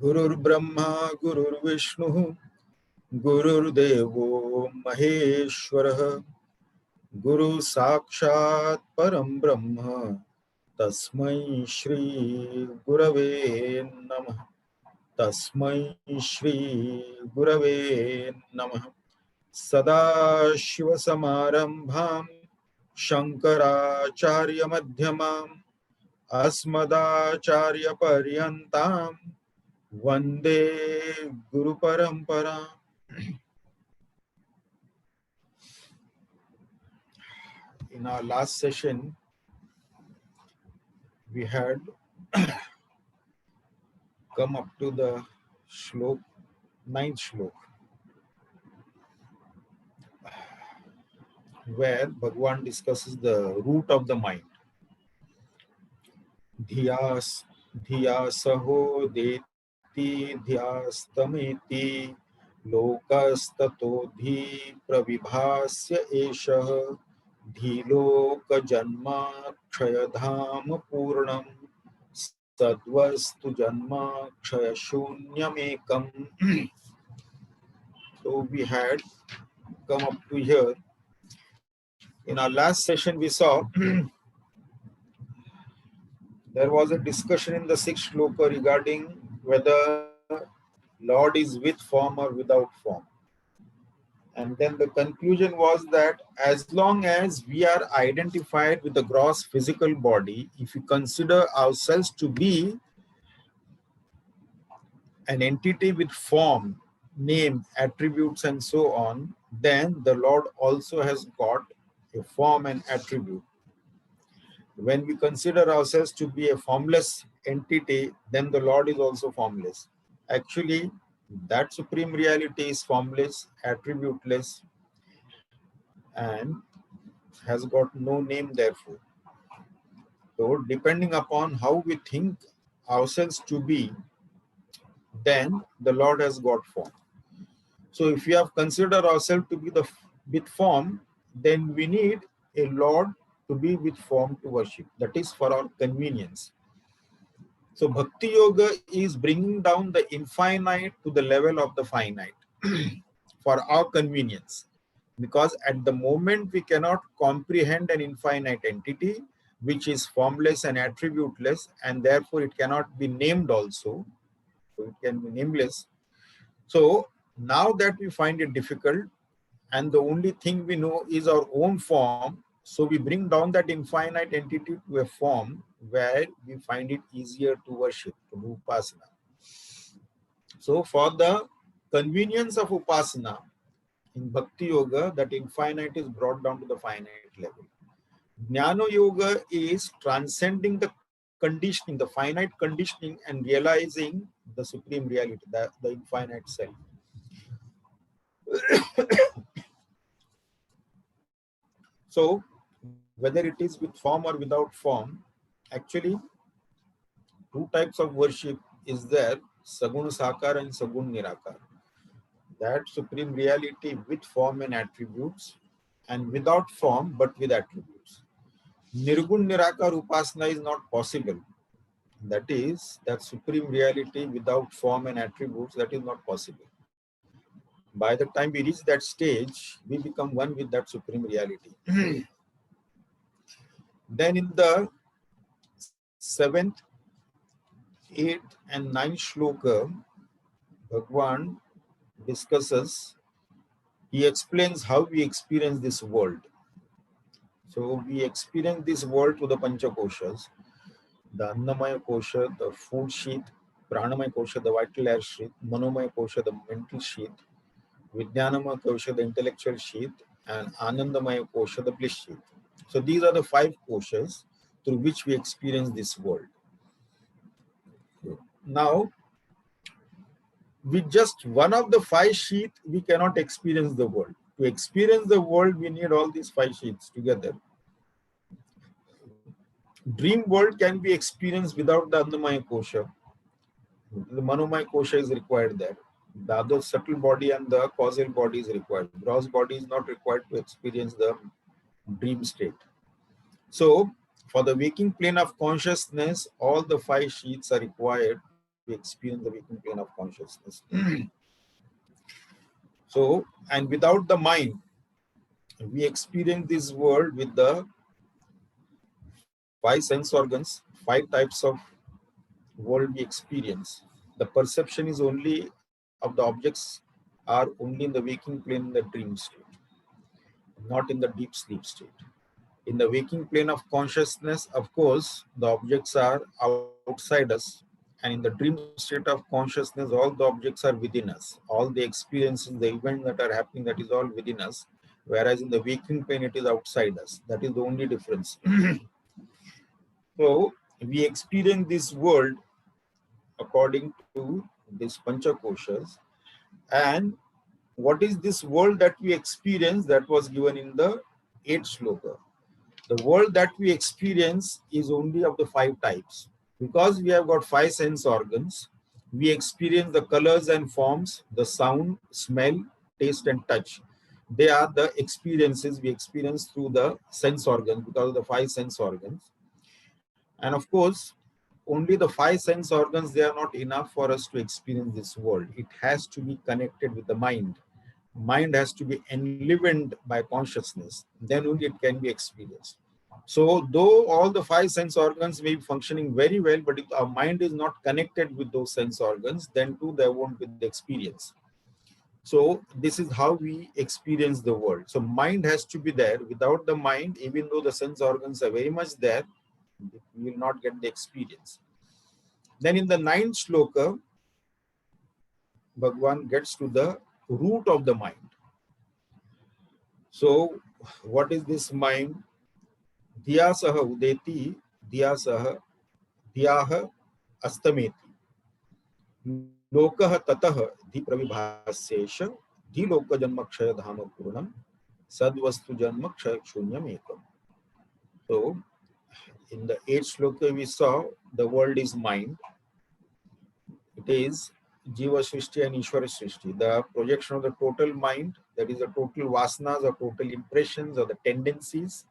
Gurur Brahma, Gurur Vishnu, Gurur Devo Maheshwara, Guru Sakshat Param Brahma, Tasmai Shri Gurave Namah. Tasmai Shri Gurave Namah. Sada Shiva Samarambham Shankaracharya Madhyamam Asmadacharya Paryantam Vande Guru Parampara. In our last session, we had come up to the shlok, 9th shlok, where Bhagwan discusses the root of the mind. Dhyas, Dhyasaho Deti Dhyastameti Lokastato Dhi Pravibhasya Eshah Dhiloka Janma Kshayadham Purnam Sadvastu Janma Kshayashunyamekam. So we had come up to here. In our last session we saw there was a discussion in the 6th shloka regarding whether Lord is with form or without form. And then the conclusion was that as long as we are identified with the gross physical body, if we consider ourselves to be an entity with form, name, attributes, and so on, then the Lord also has got a form and attribute. When we consider ourselves to be a formless entity, then the Lord is also formless. Actually, that supreme reality is formless, attributeless, and has got no name therefore. So, depending upon how we think ourselves to be, then the Lord has got form. So, if we have considered ourselves to be with form, then we need a Lord to be with form to worship. That is for our convenience. So Bhakti Yoga is bringing down the infinite to the level of the finite for our convenience. Because at the moment we cannot comprehend an infinite entity which is formless and attributeless, and therefore it cannot be named also. So it can be nameless. So now that we find it difficult and the only thing we know is our own form, so we bring down that infinite entity to a form where we find it easier to worship, to do upasana. So for the convenience of upasana, in Bhakti Yoga, that infinite is brought down to the finite level. Jnana Yoga is transcending the conditioning, the finite conditioning, and realizing the supreme reality, the infinite self. So, whether it is with form or without form, actually, two types of worship is there, Sagun Sakar and Sagun Nirakar. That supreme reality with form and attributes, and without form but with attributes. Nirgun Nirakar Upasana is not possible. That is, that supreme reality without form and attributes, that is not possible. By the time we reach that stage, we become one with that supreme reality. Then in the 7th, 8th and 9th shloka, Bhagwan discusses, he explains how we experience this world. So we experience this world through the Panchakoshas, the Annamaya Kosha, the food sheath, Pranamaya Kosha, the vital air sheath, Manomaya Kosha, the mental sheath, Vijnanamaya Kosha, the intellectual sheath, and Anandamaya Kosha, the bliss sheath. So these are the 5 koshas through which we experience this world. Now, with just one of the 5 sheaths, we cannot experience the world. To experience the world, we need all these 5 sheaths together. Dream world can be experienced without the Annamaya Kosha. The Manomaya Kosha is required there. The other subtle body and the causal body is required. Gross body is not required to experience the dream state. So, for the waking plane of consciousness, all the 5 sheaths are required we experience the waking plane of consciousness. So, and without the mind, we experience this world with the five sense organs, five types of world we experience. The perception is only of the objects are only in the waking plane in the dream state, not in the deep sleep state. In the waking plane of consciousness, of course, the objects are outside us. And in the dream state of consciousness, all the objects are within us. All the experiences, the events that are happening, that is all within us. Whereas in the waking plane, it is outside us. That is the only difference. So we experience this world according to these Panchakoshas. And what is this world that we experience that was given in the 8th shloka? The world that we experience is only of the five types. Because we have got five sense organs, we experience the colors and forms, the sound, smell, taste, and touch. They are the experiences we experience through the sense organs because of the five sense organs. And of course, only the five sense organs, they are not enough for us to experience this world. It has to be connected with the mind. Mind has to be enlivened by consciousness. Then only it can be experienced. So, though all the five sense organs may be functioning very well, but if our mind is not connected with those sense organs, then too there won't be the experience. So, this is how we experience the world. So, mind has to be there. Without the mind, even though the sense organs are very much there, we will not get the experience. Then in the 9th shloka, Bhagwan gets to the root of the mind. So, what is this mind? Dhiya saha udeti, dhiya saha dhiyaha astameti. Lokah tatah dhi pravibhasyesha, dhi loka janma kshaya dhama purnam, sadvastu janma kshaya shunyam ekam. So, in the 8th shloka we saw the world is mind. It is Jiva Srishti and Ishvara Srishti, the projection of the total mind, that is the total vasanas or total impressions or the tendencies,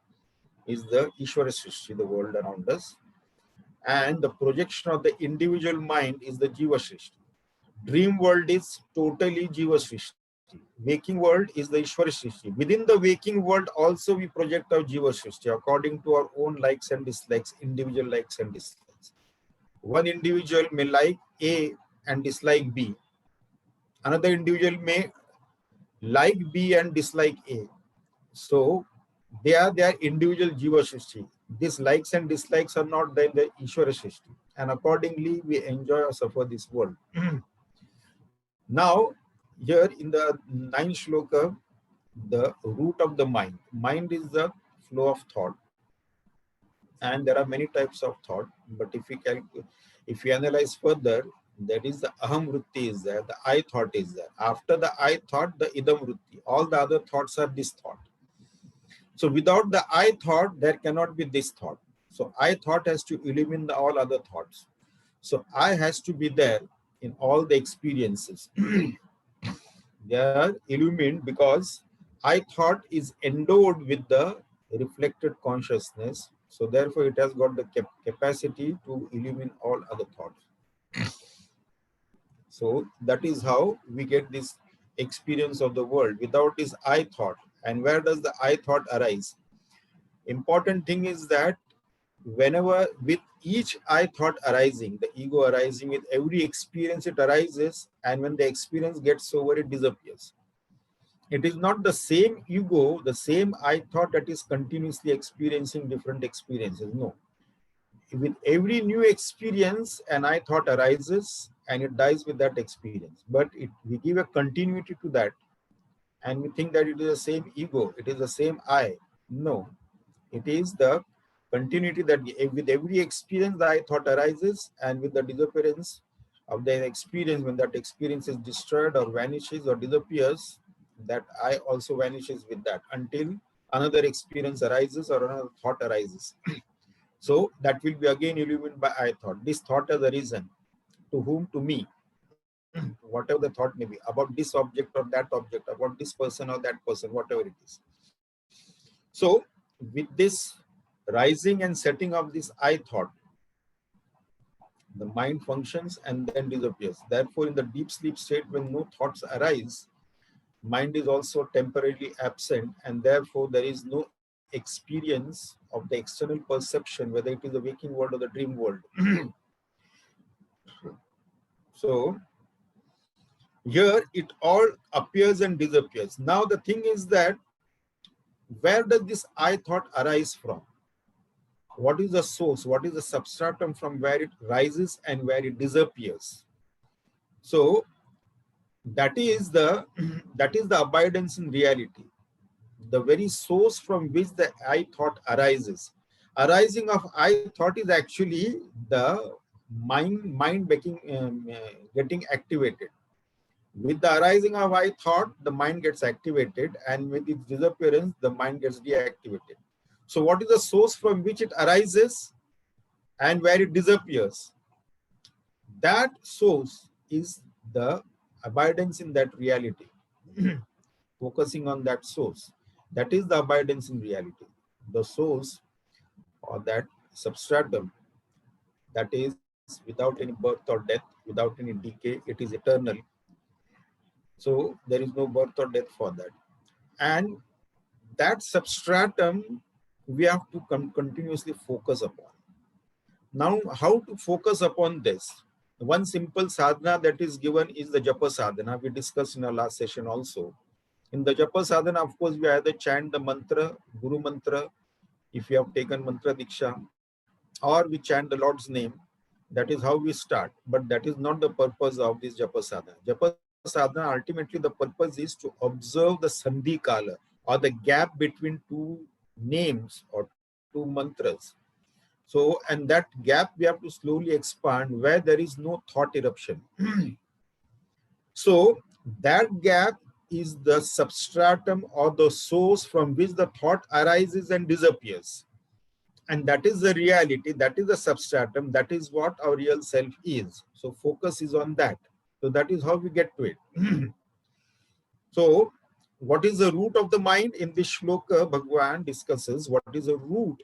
is the Ishvara Srishti, the world around us. And the projection of the individual mind is the Jiva Srishti. Dream world is totally Jiva Srishti. Waking world is the Ishvara Srishti. Within the waking world also we project our Jiva Srishti according to our own likes and dislikes, individual likes and dislikes. One individual may like A and dislike B. Another individual may like B and dislike A. So they are their individual Jiva Srishti. These likes and dislikes are not there in the Ishvara Srishti. And accordingly, we enjoy or suffer this world. Now, here in the 9th shloka, the root of the mind. Mind is the flow of thought. And there are many types of thought. But if we analyze further, that is the aham vritti is there, the I thought is there. After the I thought, the idam vritti. All the other thoughts are this thought. So without the I thought, there cannot be this thought. So I thought has to illumine all other thoughts. So I has to be there in all the experiences. They are illumined because I thought is endowed with the reflected consciousness. So therefore it has got the capacity to illumine all other thoughts. So that is how we get this experience of the world without this I thought. And where does the I thought arise? Important thing is that whenever with each I thought arising, the ego arising, with every experience it arises, and when the experience gets over, it disappears. It is not the same ego, the same I thought that is continuously experiencing different experiences. No. With every new experience, an I thought arises and it dies with that experience. But we give a continuity to that and we think that it is the same ego, it is the same I. No. It is the continuity that with every experience the I thought arises, and with the disappearance of the experience, when that experience is destroyed or vanishes or disappears, that I also vanishes with that until another experience arises or another thought arises. So that will be again illumined by I thought. This thought has arisen. To whom? To me. Whatever the thought may be, about this object or that object, about this person or that person, whatever it is. So with this rising and setting of this I thought, The mind functions and then disappears. Therefore, in the deep sleep state, when no thoughts arise, mind is also temporarily absent, and therefore there is no experience of the external perception, whether it is the waking world or the dream world. So here it all appears and disappears. Now the thing is that where does this I thought arise from? What is the source? What is the substratum from where it rises and where it disappears? So that is the that is the abidance in reality, the very source from which the I thought arises. Arising of I thought is actually the mind getting activated. With the arising of I thought, the mind gets activated, and with its disappearance, the mind gets deactivated. So what is the source from which it arises and where it disappears? That source is the abidance in that reality. Focusing on that source. That is the abidance in reality. The source or that substratum, that is without any birth or death, without any decay, it is eternal. So there is no birth or death for that. And that substratum we have to continuously focus upon. Now, how to focus upon this? One simple sadhana that is given is the japa sadhana. We discussed in our last session also. In the japa sadhana, of course, we either chant the mantra, Guru mantra, if you have taken mantra diksha, or we chant the Lord's name. That is how we start. But that is not the purpose of this japa sadhana. Japa sadhana, ultimately, the purpose is to observe the sandhi kala, or the gap between two names or two mantras. So, and that gap we have to slowly expand where there is no thought eruption. So, that gap is the substratum or the source from which the thought arises and disappears. And that is the reality, that is the substratum, that is what our real self is. So, focus is on that. So, that is how we get to it. So, what is the root of the mind? In this shloka, Bhagwan discusses what is the root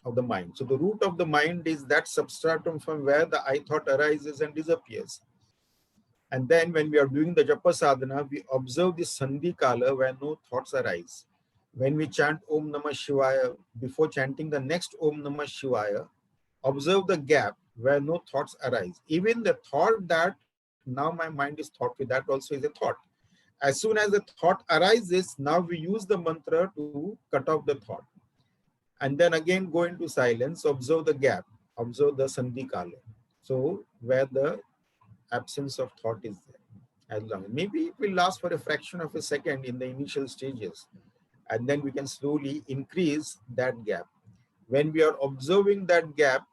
of the mind. So the root of the mind is that substratum from where the I thought arises and disappears. And then when we are doing the japa sadhana, we observe this sandhi kala where no thoughts arise. When we chant Om Namah Shivaya, before chanting the next Om Namah Shivaya, observe the gap where no thoughts arise. Even the thought that now my mind is thought with, that also is a thought. As soon as the thought arises, now we use the mantra to cut off the thought. And then again go into silence, observe the gap, observe the sandhi kala. So where the absence of thought is there. As long, maybe it will last for a fraction of a second in the initial stages, and then we can slowly increase that gap. When we are observing that gap,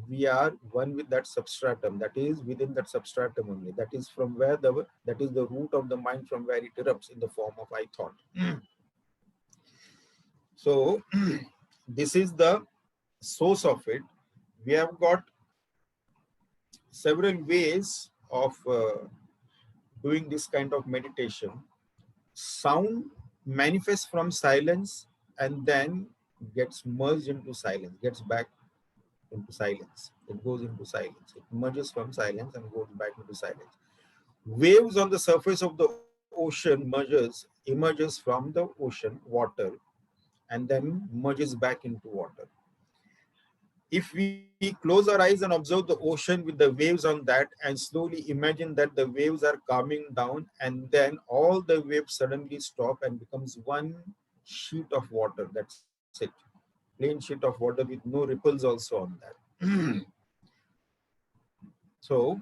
we are one with that substratum, that is within that substratum only. That is from where that is the root of the mind from where it erupts in the form of I thought. So this is the source of it. We have got several ways of doing this kind of meditation. Sound manifests from silence and then gets merged into silence, gets back into silence. It goes into silence. It merges from silence and goes back into silence. Waves on the surface of the ocean emerges from the ocean, water, and then merges back into water. If we close our eyes and observe the ocean with the waves on that and slowly imagine that the waves are calming down, and then all the waves suddenly stop and becomes one sheet of water. That's it. Plain sheet of water with no ripples also on that. So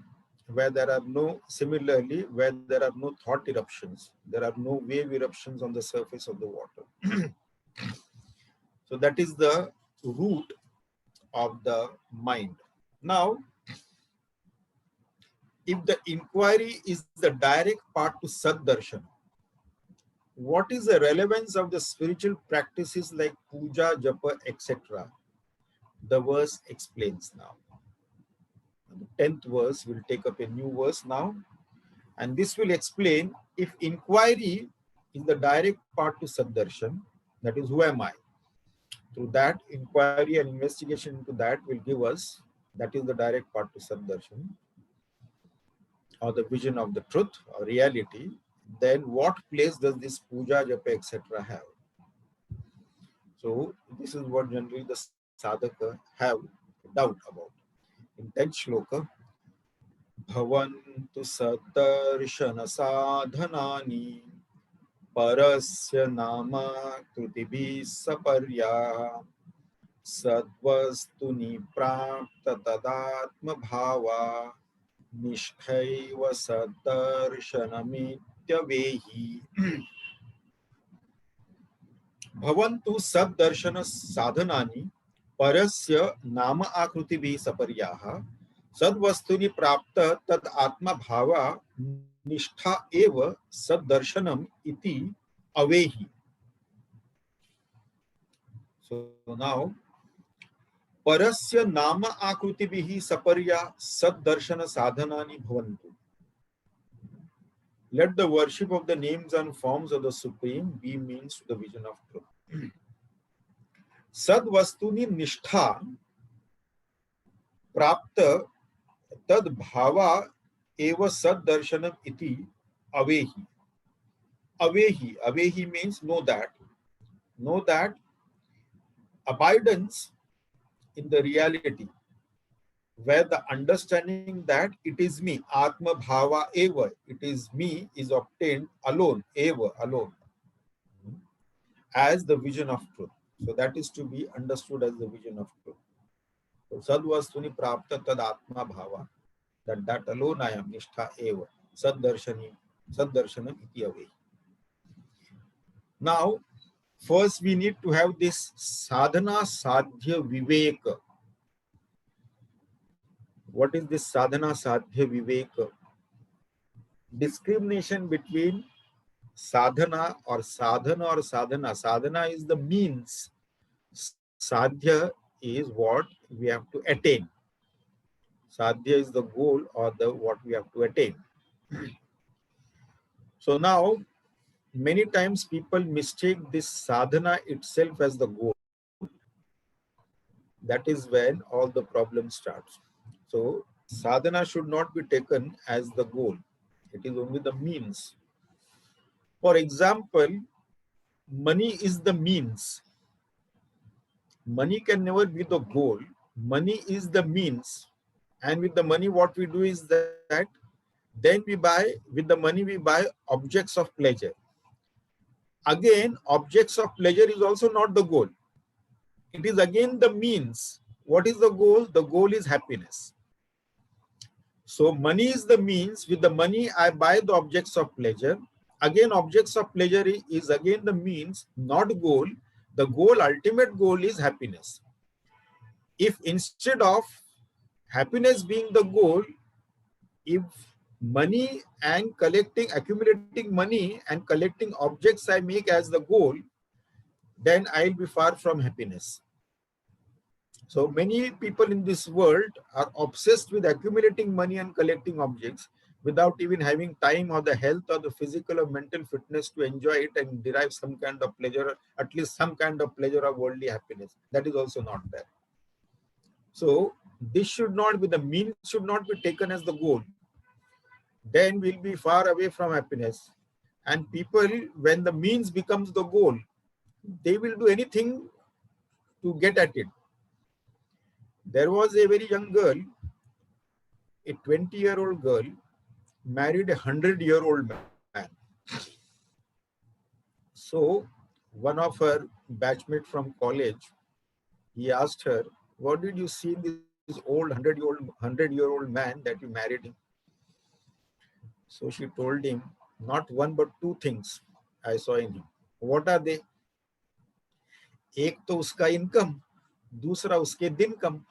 similarly, where there are no thought eruptions, there are no wave eruptions on the surface of the water. So that is the root of the mind. Now, if the inquiry is the direct path to Sad-darshan, what is the relevance of the spiritual practices like puja, japa, etc.? The verse explains now. The 10th verse will take up a new verse now, and this will explain if inquiry is the direct path to Sad-darshan, that is, who am I? Through that inquiry and investigation into that will give us That is the direct path to Saddarshan, or the vision of the truth or reality. Then what place does this puja, japa, etc. have? So this is what generally the sadhaka have doubt about. In 10th shloka, bhavantu sadarshana sadhanani parasya nama krutibhi saparya sadvastuni prapta tadatma bhava nishtaiva sadarshanamityavehi. भवन्तु सद्दर्शन साधनानि परस्य नाम आकृतिभिः सपर्याः सद्वस्तुनि प्राप्त तद आत्मा भावा निष्ठा एव सद्दर्शनम इति अवेहि. So now परस्य नाम आकृतिभिः सपर्या सद्दर्शन साधनानि भवन्तु. Let the worship of the names and forms of the Supreme be means to the vision of truth. सद्वस्तुनि निष्ठा प्राप्त तद भावा एव सद्दर्शनम इति अवेहि. Avehi means know that abidance in the reality, where the understanding that it is me, Atma Bhava Eva, it is me, is obtained alone, Eva, alone, as the vision of truth. So that is to be understood as the vision of truth. So Sadvastuni Prapta Tad Atma Bhava, that alone I am, Nishtha Eva, Saddarshanam Iti Avehi. Now, first we need to have this sadhana sadhya viveka. What is this sadhana sadhya viveka? Discrimination between sadhana or sadhana or sadhana. Sadhana is the means. Sadhya is what we have to attain. Sadhya is the goal or the what we have to attain. So now, many times people mistake this sadhana itself as the goal. That is when all the problem starts. So sadhana should not be taken as the goal. It is only the means. For example, money is the means. Money can never be the goal. Money is the means. And with the money, what we do is that then with the money we buy objects of pleasure. Again, objects of pleasure is also not the goal. It is again the means. What is the goal? The goal is happiness. So money is the means. With the money, I buy the objects of pleasure. Again, objects of pleasure is again the means, not goal. The goal, ultimate goal is happiness. If instead of happiness being the goal, if money and accumulating money and collecting objects I make as the goal, then I'll be far from happiness. So many people in this world are obsessed with accumulating money and collecting objects without even having time or the health or the physical or mental fitness to enjoy it and derive some kind of pleasure, at least some kind of pleasure of worldly happiness. That is also not there. So this should not be, the means should not be taken as the goal. Then we'll be far away from happiness. And people, when the means becomes the goal, they will do anything to get at it. There was a very young girl, a 20-year-old girl, married a 100-year-old man. So one of her batchmate from college, he asked her, what did you see in this old 100-year-old man that you married him? So she told him, not one but two things I saw in him. What are they? एक तो उसका income, दूसरा उसके दिन कम.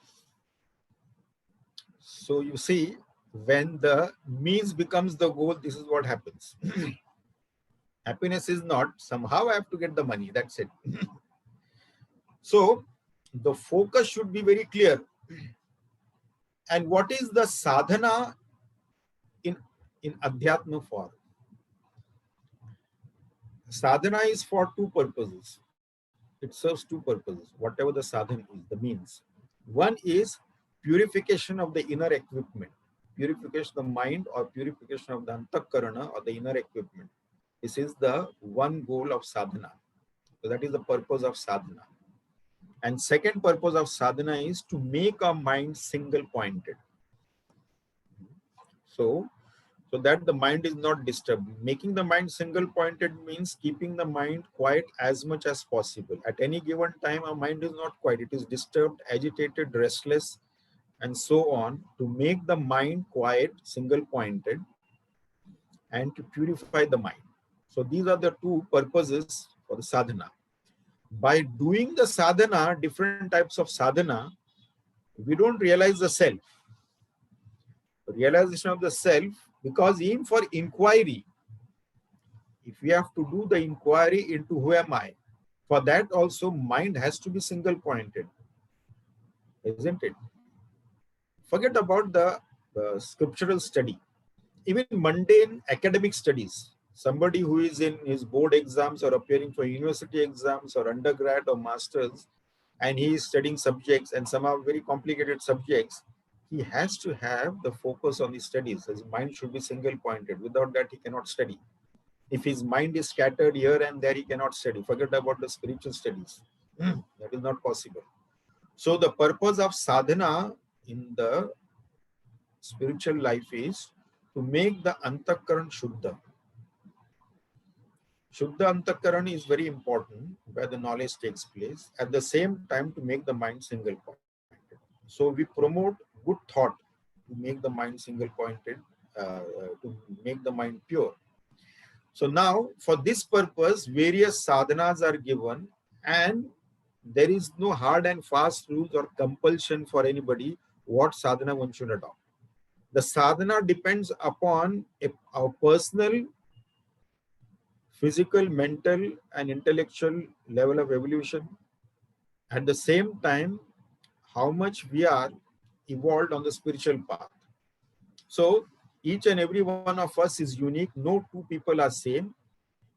So you see, when the means becomes the goal, this is what happens. Happiness is not, somehow I have to get the money, that's it. So the focus should be very clear. And what is the sadhana in Adhyatma for? Sadhana is for two purposes. It serves two purposes, whatever the sadhana is, the means. One is purification of the inner equipment, purification of the mind or purification of the antakarana or the inner equipment. This is the one goal of sadhana. So that is the purpose of sadhana. And second purpose of sadhana is to make our mind single pointed. So that the mind is not disturbed. Making the mind single pointed means keeping the mind quiet as much as possible. At any given time, our mind is not quiet. It is disturbed, agitated, restless, and so on. To make the mind quiet, single pointed, and to purify the mind. So these are the two purposes for the sadhana. By doing the sadhana, different types of sadhana, we don't realize the self. Realization of the self, because even for inquiry, if we have to do the inquiry into who am I, for that also mind has to be single pointed, isn't it? Forget about the scriptural study. Even mundane academic studies, somebody who is in his board exams or appearing for university exams or undergrad or masters, and he is studying subjects, and some are very complicated subjects, he has to have the focus on the studies. His mind should be single pointed. Without that, he cannot study. If his mind is scattered here and there, he cannot study. Forget about the spiritual studies. That is not possible. So the purpose of sadhana in the spiritual life is to make the antakaran shuddha. Shuddha antakaran is very important where the knowledge takes place. At the same time, to make the mind single pointed. So we promote good thought to make the mind single pointed, to make the mind pure. So now, for this purpose, various sadhanas are given, and there is no hard and fast rules or compulsion for anybody what sadhana one should adopt. The sadhana depends upon our personal, physical, mental, and intellectual level of evolution. At the same time, how much we are evolved on the spiritual path. So each and every one of us is unique. No two people are same.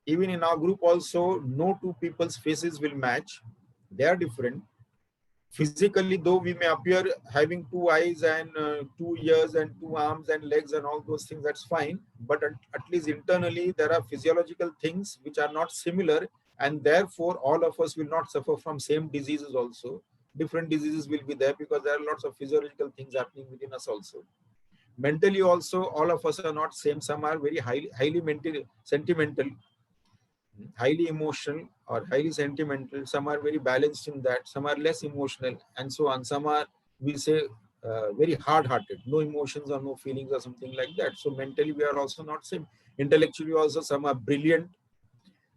Even in our group also, no two people's faces will match. They are different. Physically, though we may appear having two eyes and 2 ears and 2 arms and legs and all those things, that's fine. But at least internally, there are physiological things which are not similar, and therefore all of us will not suffer from same diseases also. Different diseases will be there because there are lots of physiological things happening within us also. Mentally also, all of us are not same. Some are very highly mentally sentimental, highly emotional or highly sentimental. Some are very balanced in that. Some are less emotional, and so on. Some are, we say, very hard-hearted, no emotions or no feelings or something like that. So mentally, we are also not same. Intellectually also, some are brilliant,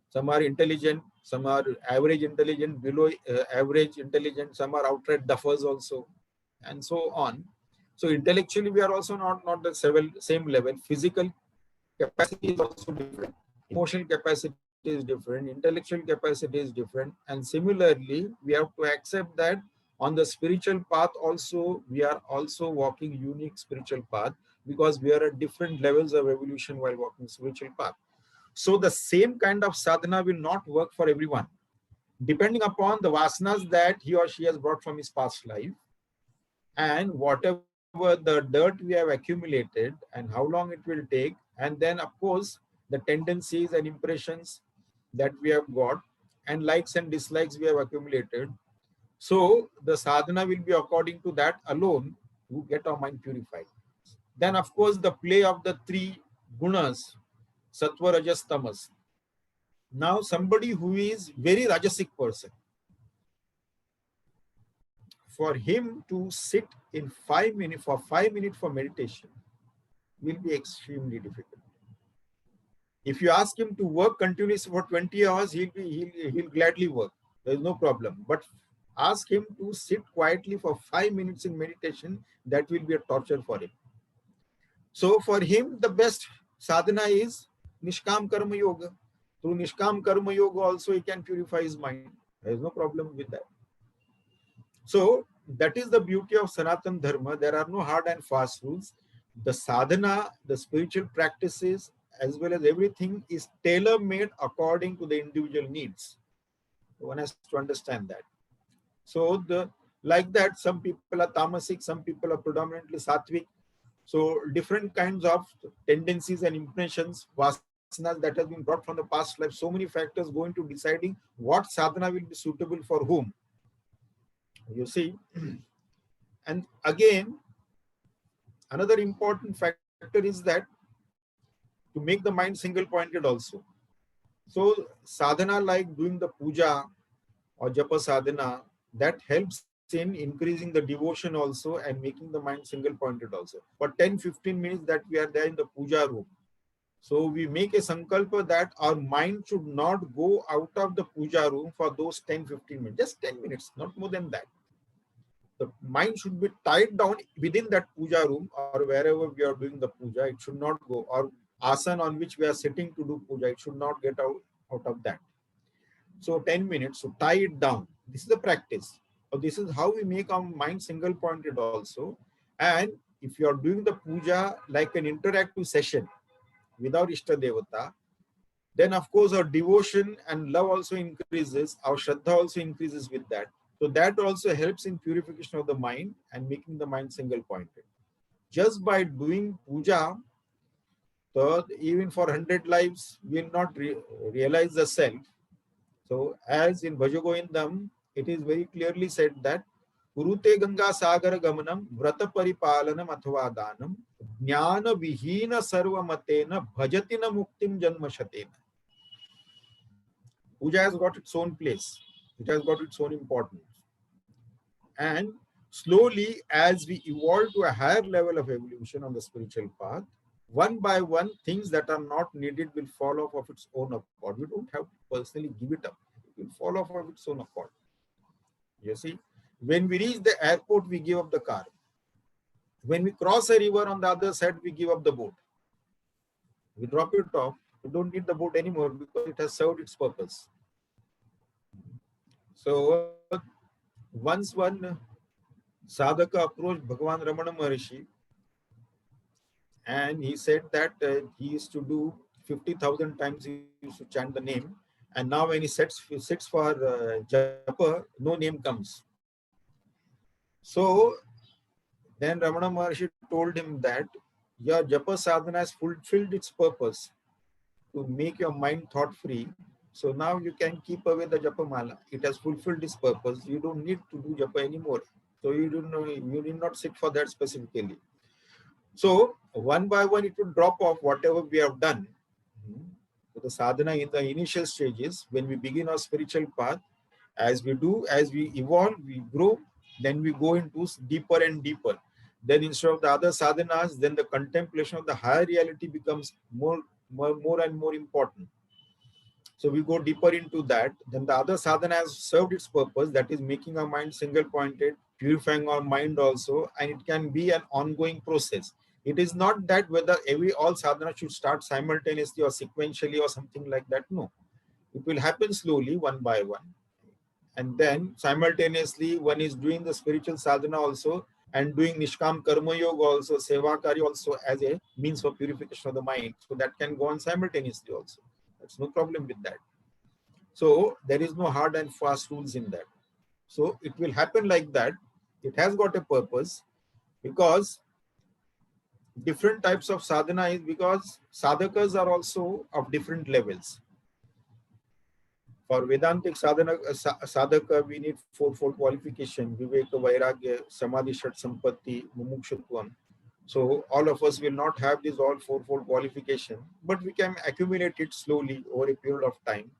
some are intelligent, some are average intelligent, below average intelligent, some are outright duffers also, and so on. So intellectually, we are also not the same level. Physical capacity is also different. Emotional capacity is different. Intellectual capacity is different. And similarly, we have to accept that on the spiritual path also, we are also walking unique spiritual path because we are at different levels of evolution while walking spiritual path. So the same kind of sadhana will not work for everyone. Depending upon the vasanas that he or she has brought from his past life, and whatever the dirt we have accumulated and how long it will take, and then of course the tendencies and impressions that we have got and likes and dislikes we have accumulated. So the sadhana will be according to that alone to get our mind purified. Then of course the play of the three gunas, sattva, rajas, tamas. Now somebody who is very rajasic person, for him to sit in 5 minutes for meditation will be extremely difficult. If you ask him to work continuously for 20 hours, he'll gladly work. There is no problem. But ask him to sit quietly for 5 minutes in meditation, that will be a torture for him. So for him, the best sadhana is Nishkam Karma Yoga. Through Nishkam Karma Yoga also he can purify his mind. There is no problem with that. So that is the beauty of Sanatan Dharma. There are no hard and fast rules. The sadhana, the spiritual practices, as well as everything is tailor-made according to the individual needs. One has to understand that. So Like that, some people are tamasic, some people are predominantly sattvic. So different kinds of tendencies and impressions, vasanas that has been brought from the past life, so many factors go into deciding what sadhana will be suitable for whom. You see, and again, another important factor is that to make the mind single pointed also. So sadhana like doing the puja or japa sadhana, that helps in increasing the devotion also and making the mind single pointed also. For 10-15 minutes that we are there in the puja room, so we make a sankalpa that our mind should not go out of the puja room for those 10-15 minutes, just 10 minutes, not more than that. The mind should be tied down within that puja room or wherever we are doing the puja. It should not go, or asan on which we are sitting to do puja, it should not get out of that. So 10 minutes, so tie it down. This is the practice. So this is how we make our mind single pointed also. And if you are doing the puja like an interactive session without Ishta Devata, then of course our devotion and love also increases, our Shraddha also increases with that. So that also helps in purification of the mind and making the mind single pointed. Just by doing puja, so even for 100 lives, we will not realize the self. So as in Bhajagovindam, it is very clearly said that Kurute Ganga Sagar Gamanam Vrata Paripalanam Athva Danam Jnana Vihina Sarva Matena Bhajatina Muktim Janma Shatena. Puja has got its own place. It has got its own importance. And slowly, as we evolve to a higher level of evolution on the spiritual path, one by one, things that are not needed will fall off of its own accord. We don't have to personally give it up. It will fall off of its own accord. You see, when we reach the airport, we give up the car. When we cross a river on the other side, we give up the boat. We drop it off. We don't need the boat anymore because it has served its purpose. So once one sadhaka approached Bhagavan Ramana Maharishi, and he said that he used to do 50,000 times, he used to chant the name, and now when he sits for japa, no name comes. So then Ramana Maharshi told him that your japa sadhana has fulfilled its purpose to make your mind thought free. So now you can keep away the japa mala. It has fulfilled its purpose. You don't need to do japa anymore. So you need not sit for that specifically. So one by one, it will drop off whatever we have done. So the sadhana in the initial stages, when we begin our spiritual path, as we evolve, we grow, then we go into deeper and deeper. Then instead of the other sadhanas, then the contemplation of the higher reality becomes more and more important. So we go deeper into that. Then the other sadhana has served its purpose, that is making our mind single pointed, purifying our mind also, and it can be an ongoing process. It is not that whether all sadhana should start simultaneously or sequentially or something like that. No, it will happen slowly, one by one. And then simultaneously, one is doing the spiritual sadhana also and doing Nishkam Karma Yoga also, Sevakari also as a means for purification of the mind. So that can go on simultaneously also. That's no problem with that. So there is no hard and fast rules in that. So it will happen like that. It has got a purpose because different types of sadhana is because sadhakas are also of different levels. For Vedantic sadhaka, we need fourfold qualification: Viveka, Vairagya, Samadhi, Shat Sampatti, Mumukshutvam. So all of us will not have this all fourfold qualification, but we can accumulate it slowly over a period of time.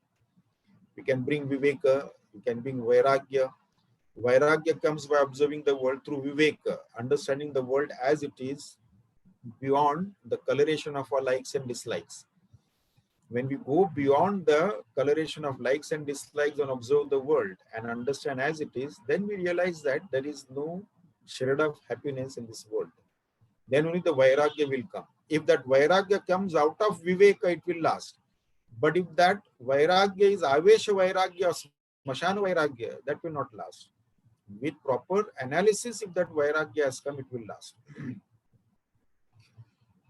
We can bring Viveka, we can bring Vairagya. Vairagya comes by observing the world through Viveka, understanding the world as it is beyond the coloration of our likes and dislikes. When we go beyond the coloration of likes and dislikes and observe the world and understand as it is, then we realize that there is no shred of happiness in this world. Then only the Vairagya will come. If that Vairagya comes out of Viveka, it will last. But if that Vairagya is Avesha Vairagya or Smashana Vairagya, that will not last. With proper analysis, if that Vairagya has come, it will last.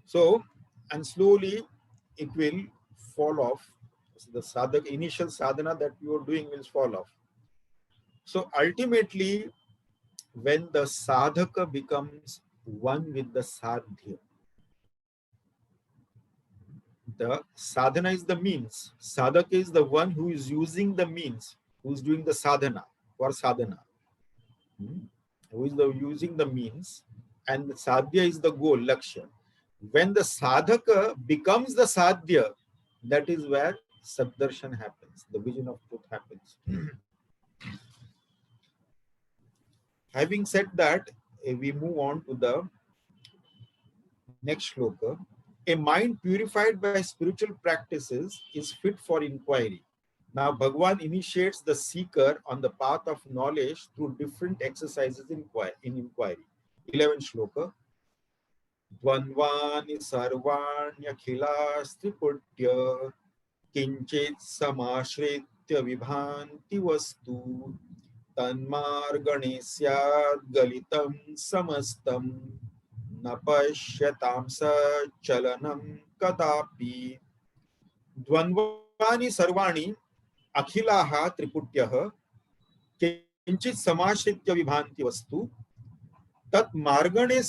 So, and slowly it will fall off. So the initial sadhana that you are doing will fall off. So ultimately, when the sadhaka becomes one with the sadhya. The sadhana is the means. Sadhaka is the one who is using the means, who is doing the sadhana for sadhana. Who is using the means, and the sadhya is the goal, lakshya. When the sadhaka becomes the sadhya, that is where saddarshan happens, the vision of truth happens. Having said that, we move on to the next shloka. A mind purified by spiritual practices is fit for inquiry. Now, Bhagwan initiates the seeker on the path of knowledge through different exercises in inquiry. 11th shloka. Dvandvani sarvanyakhilastriputya kinchit samashritya vibhanti vastu tanmargane syad galitam samastam napashyatam sa chalanam kadapi. Dvandvani sarvani akhilaha triputyah kinchit samashritya vibhanti vastu tat margane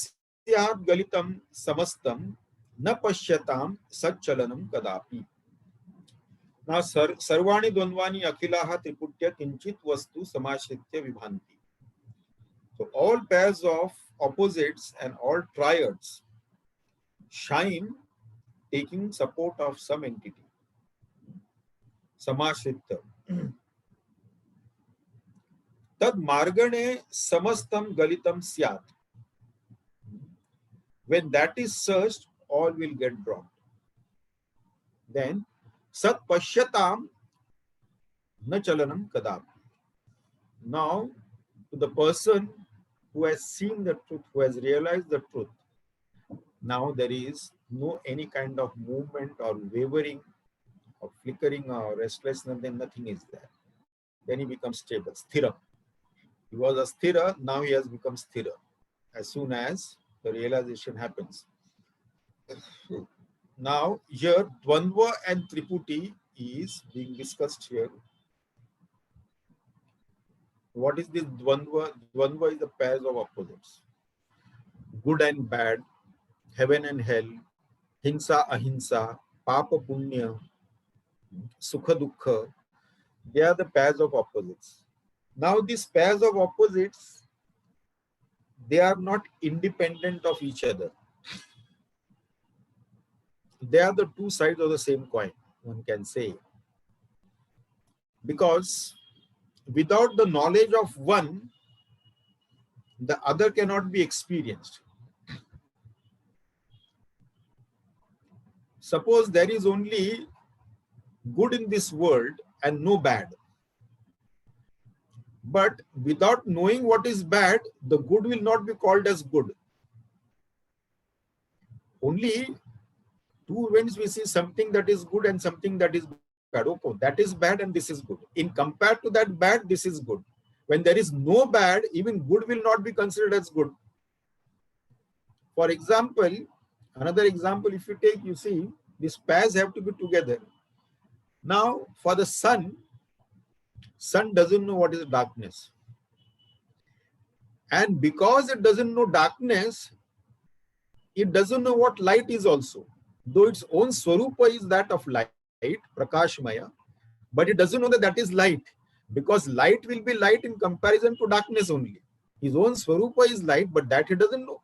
syad galitam samastam na pashyatam sachalanam kadapi. Now, sarvani dvandvani akhilaha triputya kinchit vastu samashritya vibhanti. So all pairs of opposites and all triads shine taking support of some entity. Samashritya. Tad margane samastam galitam syat. When that is searched, all will get dropped. Then sat pashyatam na chalanam kadapi. Now, to the person who has seen the truth, who has realized the truth, now there is no any kind of movement or wavering or flickering or restlessness, then nothing is there. Then he becomes stable, sthira. He was a sthira, now he has become sthira as soon as the realization happens. Now here Dvandva and Triputi is being discussed here. What is this Dvandva? Dvandva is the pairs of opposites. Good and bad, heaven and hell, hinsa ahimsa, papa punya, sukha dukkha. They are the pairs of opposites. Now these pairs of opposites, they are not independent of each other. They are the two sides of the same coin, one can say. Because without the knowledge of one, the other cannot be experienced. Suppose there is only good in this world and no bad. But without knowing what is bad, the good will not be called as good. Only two events we see, something that is good and something that is bad. Okay, that is bad and this is good. In compared to that bad, this is good. When there is no bad, even good will not be considered as good. For example, another example, if you take, you see, these pairs have to be together. Now, for the sun doesn't know what is darkness. And because it doesn't know darkness, it doesn't know what light is also. Though its own swarupa is that of light, prakashmaya, but it doesn't know that that is light, because light will be light in comparison to darkness only. His own swarupa is light, but that he doesn't know.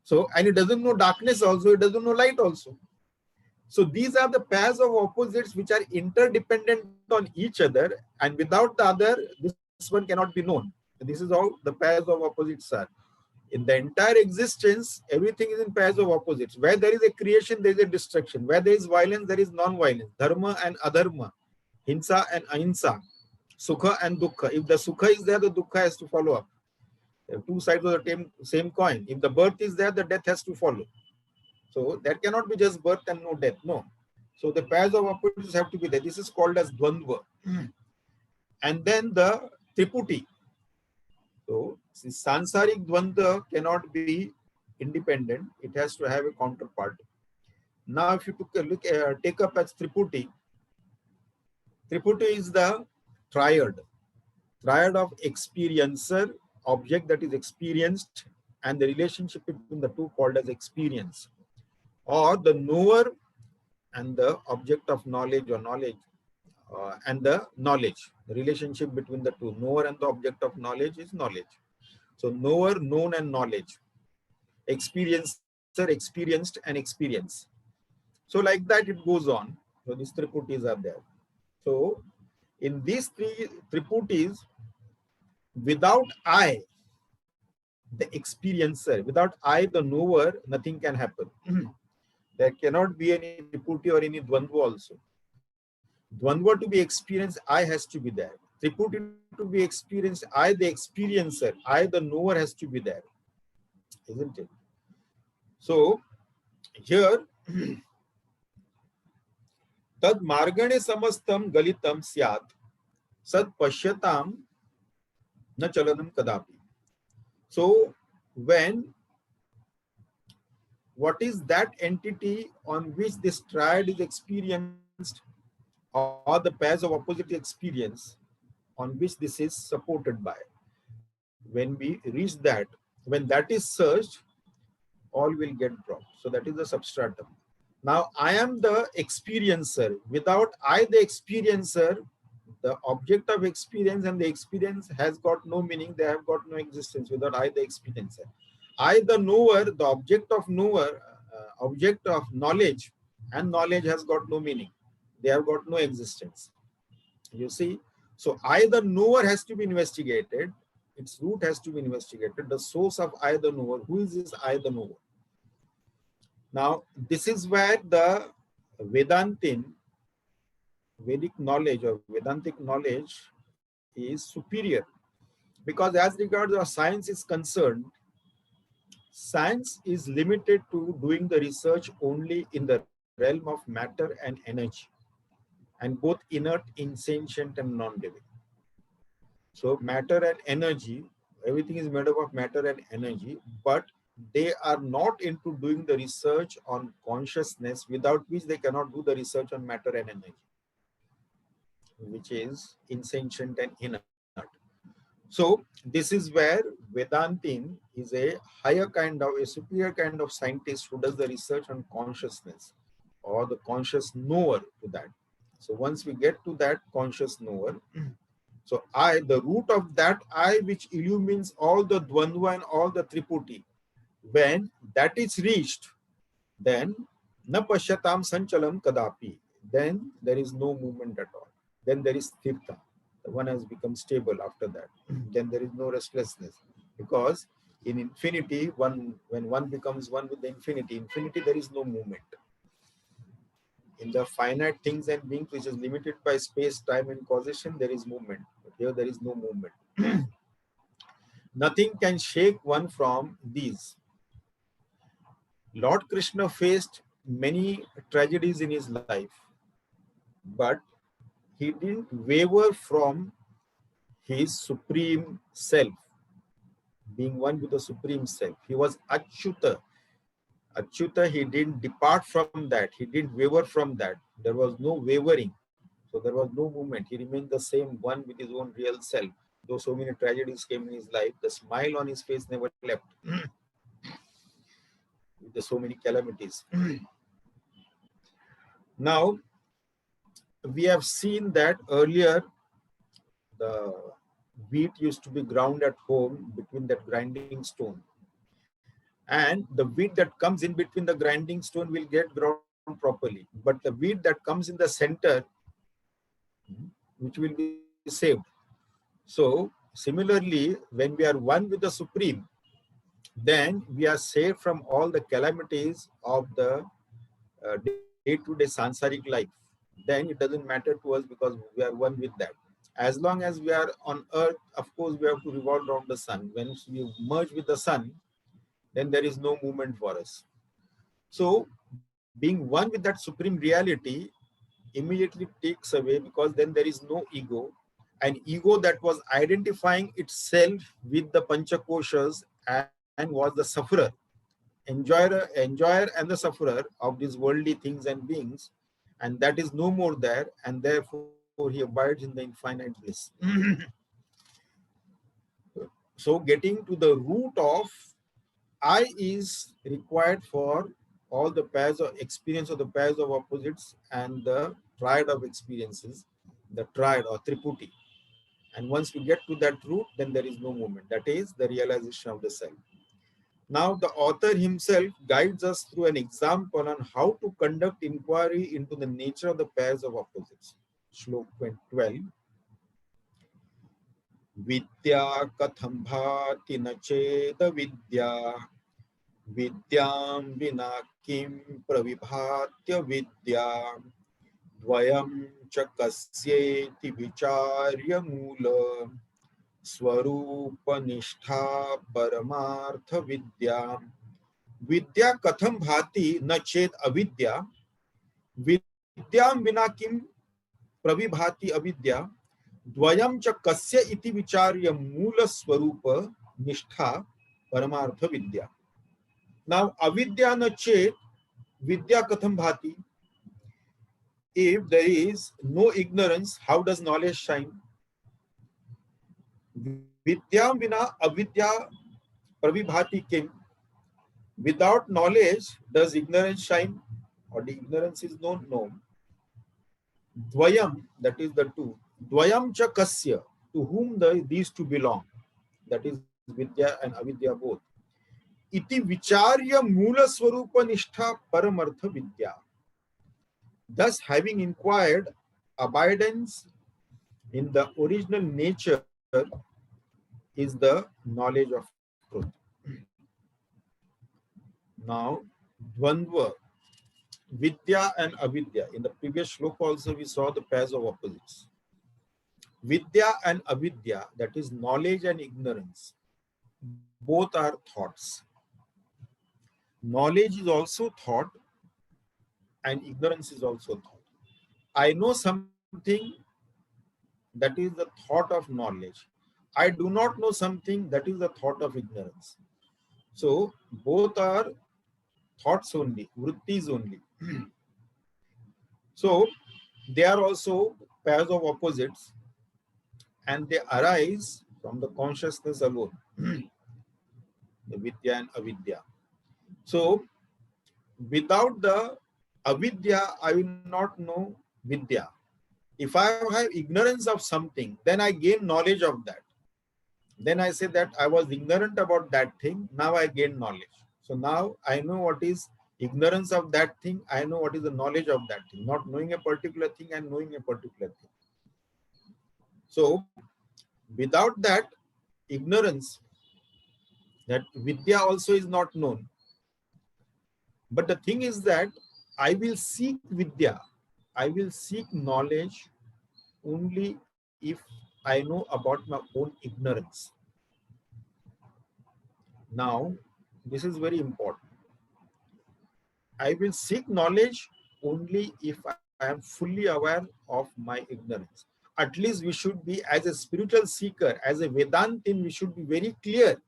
So, and he doesn't know darkness also, he doesn't know light also. So these are the pairs of opposites which are interdependent on each other, and without the other, this one cannot be known. This is how the pairs of opposites are. In the entire existence, everything is in pairs of opposites. Where there is a creation, there is a destruction. Where there is violence, there is non-violence. Dharma and adharma, hinsa and ahimsa, sukha and dukkha. If the sukha is there, the dukkha has to follow up. There are two sides of the same coin. If the birth is there, the death has to follow. So there cannot be just birth and no death. No. So the pairs of opposites have to be there. This is called as dvandva. And then the triputi. So sansarik dvandva cannot be independent. It has to have a counterpart. Now if you take up as triputi, triputi is the triad of experiencer, object that is experienced and the relationship between the two called as experience, or the knower and the object of knowledge or knowledge and the knowledge. The relationship between the two, knower and the object of knowledge, is knowledge. So knower, known, and knowledge. Experiencer, experienced, and experience. So like that it goes on. So these triputis are there. So in these three triputis, without I, the experiencer, without I, the knower, nothing can happen. There cannot be any triputi or any dvandva also. Dvandva to be experienced, I has to be there. Triputi to be experienced, I, the experiencer, I, the knower, has to be there. Isn't it? So here, tad margane samastam galitam syat sad pashyatam na chalanam kadapi. So when, what is that entity on which this triad is experienced, or the pairs of opposite experience on which this is supported by? When we reach that, when that is searched, all will get dropped. So that is the substratum. Now I am the experiencer. Without I, the experiencer, the object of experience and the experience has got no meaning. They have got no existence without I, the experiencer. I, the knower, the object of knower, object of knowledge, and knowledge has got no meaning. They have got no existence. You see? So I, the knower, has to be investigated. Its root has to be investigated. The source of I, the knower. Who is this I, the knower? Now, this is where the Vedantin, Vedic knowledge or Vedantic knowledge is superior. Because as regards our science is concerned, science is limited to doing the research only in the realm of matter and energy, and both inert, insentient, and non-living. So matter and energy, everything is made up of matter and energy, but they are not into doing the research on consciousness, without which they cannot do the research on matter and energy, which is insentient and inert. So this is where Vedantin is a higher kind of, a superior kind of scientist who does the research on consciousness or the conscious knower to that. So once we get to that conscious knower, so I, the root of that I which illumines all the dvandva and all the triputi, when that is reached, then na pashyatam sanchalam kadapi, then there is no movement at all. Then there is sthirta. The one has become stable after that. Then there is no restlessness, because in infinity, when one becomes one with the infinity, there is no movement. In the finite things and beings, which is limited by space, time, and causation, there is movement. But here there is no movement. Nothing can shake one from these. Lord Krishna faced many tragedies in his life, but he didn't waver from his supreme self, being one with the supreme self. He was Achyuta. Achyuta, he didn't depart from that. He didn't waver from that. There was no wavering. So there was no movement. He remained the same one with his own real self. Though so many tragedies came in his life, the smile on his face never left. With the so many calamities. Now, we have seen that earlier the wheat used to be ground at home between that grinding stone. And the wheat that comes in between the grinding stone will get ground properly. But the wheat that comes in the center, which will be saved. So similarly, when we are one with the Supreme, then we are saved from all the calamities of the day-to-day sansaric life. Then it doesn't matter to us, because we are one with that. As long as we are on earth, of course, we have to revolve around the sun. When we merge with the sun, then there is no movement for us. So being one with that supreme reality immediately takes away, because then there is no ego. An ego that was identifying itself with the Panchakoshas and was the sufferer, enjoyer and the sufferer of these worldly things and beings, and that is no more there, and therefore he abides in the infinite bliss. So getting to the root of I is required for all the pairs of experience of the pairs of opposites and the triad of experiences, the triad or triputi. And once we get to that root, then there is no movement. That is the realization of the self. Now, the author himself guides us through an example on how to conduct inquiry into the nature of the pairs of opposites. Shlok 12. Vidya katham bhati na cheda vidya vidyam vina kim pravibhatya vidya dvayam cha kasyeti vicharya mula swarupa nishtha paramartha vidya vidya katham bhati na ched avidya vidyam vina kim pravibhati avidya dvayam cha kasya iti vicharya mula swarupa nishtha paramartha vidya. Now avidya na ched vidya katham bhati. If there is no ignorance, how does knowledge shine? Vidyam vina avidya pravibhati kim. Without knowledge, does ignorance shine? Or the ignorance is known? No. Dvayam, that is the two. Dvayam cha kasya, to whom these two belong. That is Vidya and Avidya both. Iti vicharya mula swarupa nishtha paramartha vidya. Thus, having inquired abidance in the original nature is the knowledge of truth. Now, dvandva, vidya and avidya. In the previous shloka also we saw the pairs of opposites. Vidya and avidya, that is knowledge and ignorance, both are thoughts. Knowledge is also thought and ignorance is also thought. I know something, that is the thought of knowledge. I do not know something, that is the thought of ignorance. So both are thoughts only, vrittis only. So they are also pairs of opposites and they arise from the consciousness alone, the vidya and avidya. So without the avidya, I will not know vidya. If I have ignorance of something, then I gain knowledge of that. Then I say that I was ignorant about that thing, now I gain knowledge. So now I know what is ignorance of that thing, I know what is the knowledge of that thing, not knowing a particular thing and knowing a particular thing. So without that ignorance, that vidya also is not known. But the thing is that I will seek vidya, I will seek knowledge only if I know about my own ignorance. Now, this is very important. I will seek knowledge only if I am fully aware of my ignorance. At least we should be, as a spiritual seeker, as a Vedantin, we should be very clear.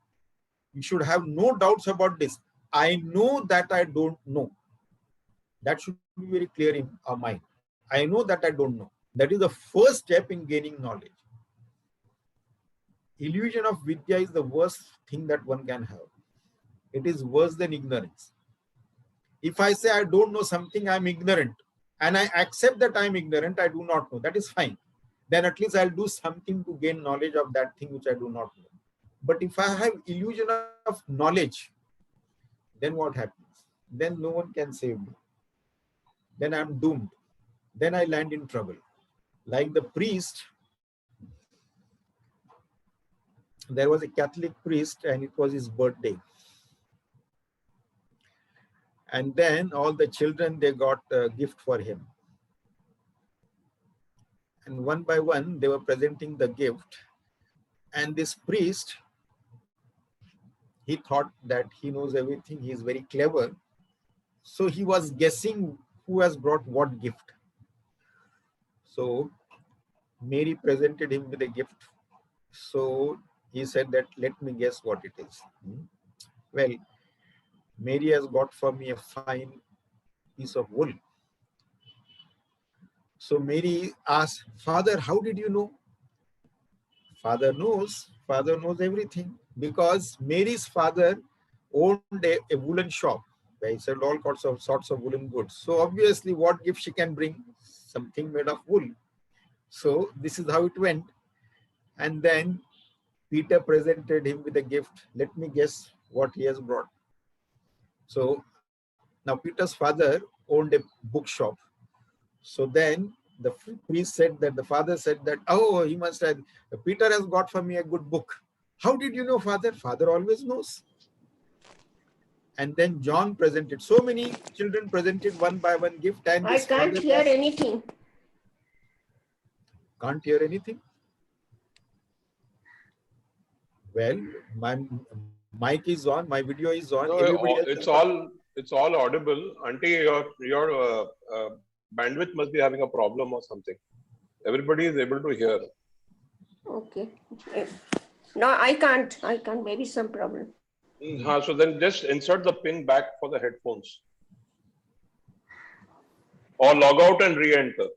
We should have no doubts about this. I know that I don't know. That should be very clear in our mind. I know that I don't know. That is the first step in gaining knowledge. Illusion of vidya is the worst thing that one can have. It is worse than ignorance. If I say I don't know something, I am ignorant, and I accept that I am ignorant, I do not know, that is fine. Then at least I'll do something to gain knowledge of that thing which I do not know. But if I have illusion of knowledge, then what happens? Then no one can save me. Then I'm doomed. Then I land in trouble. Like the priest, there was a Catholic priest and it was his birthday. And then all the children, they got a gift for him. And one by one, they were presenting the gift. And this priest, he thought that he knows everything. He is very clever. So he was guessing who has brought what gift. So Mary presented him with a gift. So he said that, let me guess what it is. Well, Mary has got for me a fine piece of wool. So Mary asked, Father, how did you know? Father knows, Father knows everything because Mary's father owned a woolen shop where he sold all sorts of woolen goods. So obviously, what gift she can bring? Something made of wool. So this is how it went. And then Peter presented him with a gift. Let me guess what he has brought. So now Peter's father owned a bookshop. So then the priest said that the father said that, oh, he must have, Peter has got for me a good book. How did you know, Father? Father always knows. And then John presented. So many children presented one by one gift. And I can't hear anything. Can't hear anything? Well, my mic is on, my video is on. No, Everybody it's all audible. Auntie, your bandwidth must be having a problem or something. Everybody is able to hear. Okay. No, I can't. Maybe some problem. So then just insert the pin back for the headphones. Or log out and re-enter.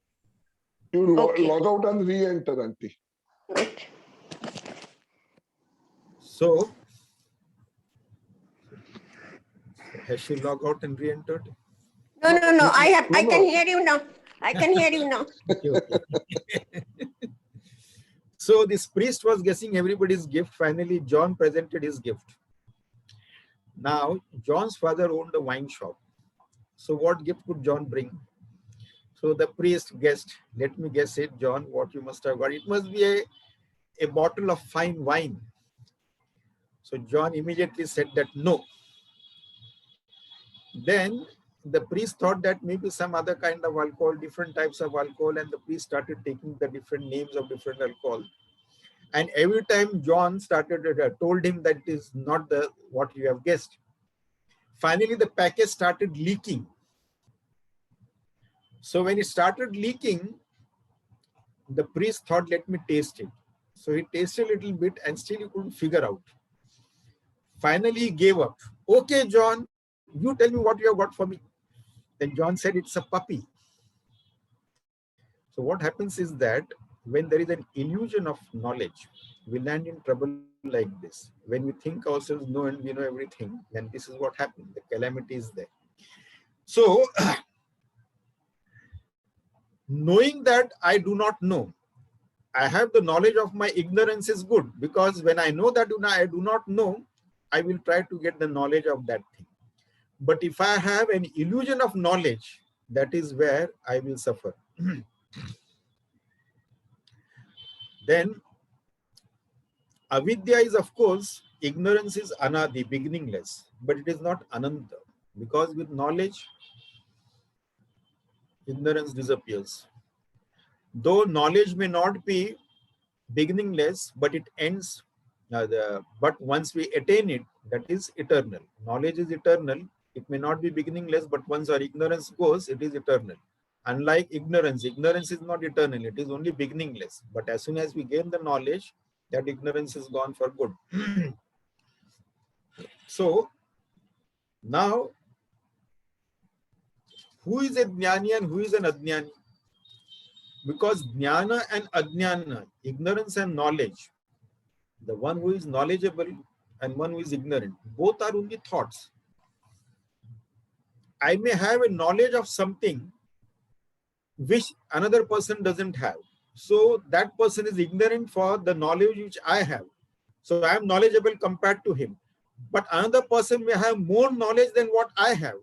You log out and re-enter, Auntie. Okay. So, has she logged out and re-entered? No. I can hear you now. I can hear you now. Okay. So this priest was guessing everybody's gift. Finally, John presented his gift. Now, John's father owned a wine shop. So what gift could John bring? So the priest guessed. Let me guess it, John, what you must have got. It must be a bottle of fine wine. So John immediately said that no. Then the priest thought that maybe some other kind of alcohol, different types of alcohol, and the priest started taking the different names of different alcohol. And every time John told him that it is not what you have guessed. Finally, the package started leaking. So when it started leaking, the priest thought, let me taste it. So he tasted a little bit and still he couldn't figure out. Finally, he gave up. Okay, John, you tell me what you have got for me. Then John said, it's a puppy. So what happens is that when there is an illusion of knowledge, we land in trouble like this. When we think ourselves know and we know everything, then this is what happens. The calamity is there. So, knowing that I do not know, I have the knowledge of my ignorance is good, because when I know that I do not know, I will try to get the knowledge of that thing. But if I have an illusion of knowledge, that is where I will suffer. Then avidya is, of course, ignorance is anadi, beginningless, but it is not ananta, because with knowledge, ignorance disappears. Though knowledge may not be beginningless, but it ends. But once we attain it, that is eternal. Knowledge is eternal. It may not be beginningless, but once our ignorance goes, it is eternal. Unlike ignorance is not eternal. It is only beginningless. But as soon as we gain the knowledge, that ignorance is gone for good. So now, who is a jnani and who is an ajnani? Because jnana and ajnana, ignorance and knowledge, the one who is knowledgeable and one who is ignorant, both are only thoughts. I may have a knowledge of something which another person doesn't have. So that person is ignorant for the knowledge which I have. So I am knowledgeable compared to him. But another person may have more knowledge than what I have.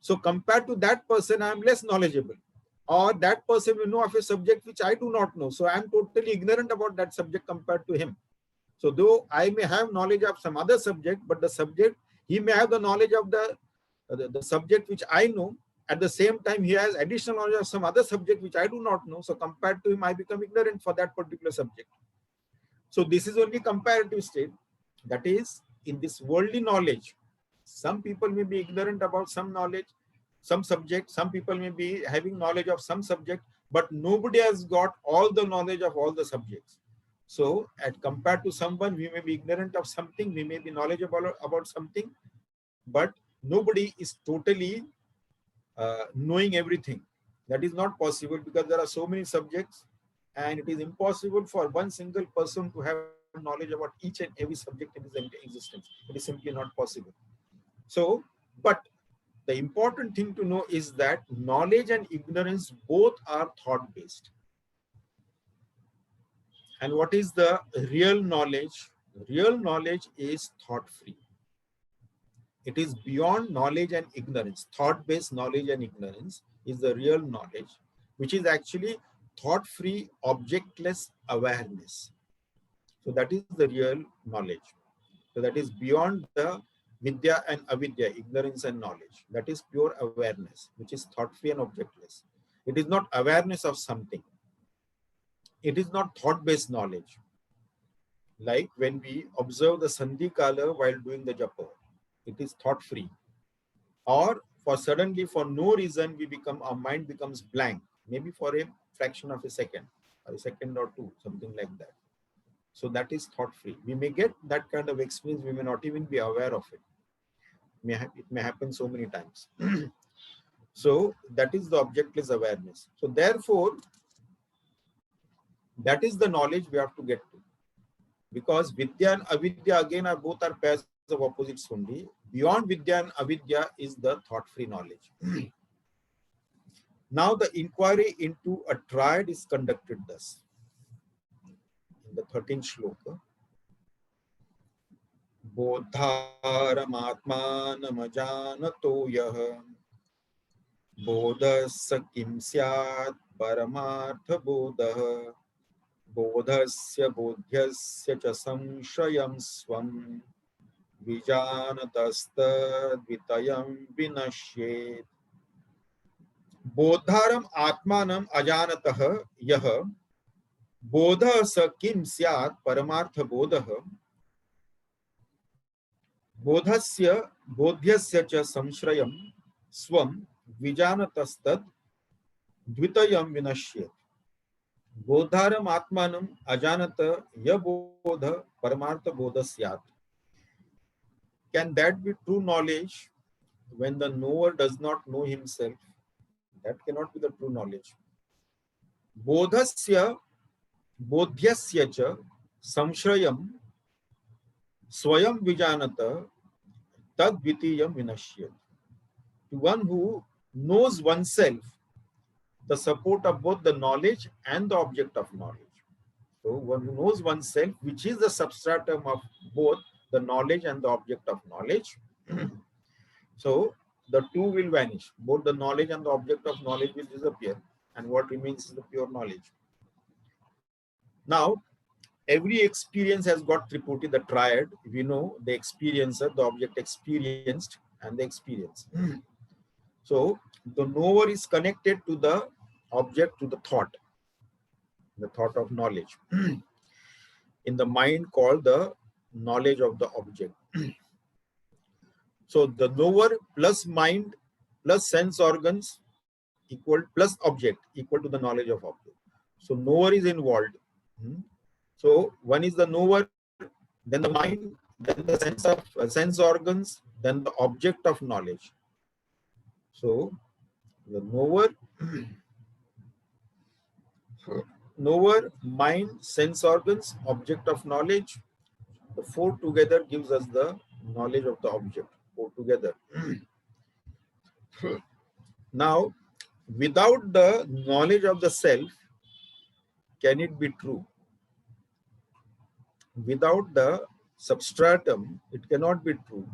So compared to that person, I am less knowledgeable. Or that person will know of a subject which I do not know. So I am totally ignorant about that subject compared to him. So though I may have knowledge of some other subject, but the subject, he may have the knowledge of the subject which I know. At the same time, he has additional knowledge of some other subject which I do not know. So compared to him, I become ignorant for that particular subject. So this is only comparative state. That is, in this worldly knowledge, some people may be ignorant about some knowledge, some subject. Some people may be having knowledge of some subject, but nobody has got all the knowledge of all the subjects. So compared to someone, we may be ignorant of something, we may be knowledgeable about something, but nobody is totally knowing everything. That is not possible because there are so many subjects and it is impossible for one single person to have knowledge about each and every subject in his existence. It is simply not possible. So, but the important thing to know is that knowledge and ignorance both are thought based. And what is the real knowledge? Real knowledge is thought free. It is beyond knowledge and ignorance. Thought based knowledge and ignorance is the real knowledge, which is actually thought free, objectless awareness. So that is the real knowledge. So that is beyond the vidya and avidya, ignorance and knowledge. That is pure awareness, which is thought-free and objectless. It is not awareness of something. It is not thought-based knowledge. Like when we observe the sandhi kala while doing the japa, it is thought-free. Or suddenly for no reason our mind becomes blank, maybe for a fraction of a second, or a second or two, something like that. So that is thought-free. We may get that kind of experience, we may not even be aware of it. It may happen so many times. So that is the objectless awareness. So therefore, that is the knowledge we have to get to. Because vidya and avidya again are both pairs of opposites only. Beyond vidya and avidya is the thought-free knowledge. Now the inquiry into a triad is conducted thus. In the 13th shloka, bodharamatmanamajanato yah bodhassa kim syat paramartha bodha bodhasya bodhyasya cha samshayam swam vijanatastadvitayam vinashyet. Bodharam atmanam ajanatah yah bodhassa kim syat paramartha bodha bodhasya bodhyasya cha samshrayam swam vijanatastad dvitayam vinashyet. Bodharam atmanam ajanata ya bodha paramartha bodha syat. Can that be true knowledge when the knower does not know himself? That cannot be the true knowledge. Bodhasya bodhyasya cha samshrayam swayam vijanata tad dvitiyam vinashyet. To one who knows oneself, the support of both the knowledge and the object of knowledge. So one who knows oneself, which is the substratum of both the knowledge and the object of knowledge. So the two will vanish. Both the knowledge and the object of knowledge will disappear. And what remains is the pure knowledge. Now, every experience has got Tripurti, the triad. We know the experiencer, the object experienced, and the experience. So the knower is connected to the object, to the thought of knowledge. In the mind called the knowledge of the object. So the knower plus mind plus sense organs equal plus object equal to the knowledge of object. So knower is involved. So one is the knower, then the mind, then the sense organs, then the object of knowledge. So the knower, mind, sense organs, object of knowledge. The four together gives us the knowledge of the object. Four together. Now, without the knowledge of the self, can it be true? Without the substratum, it cannot be true.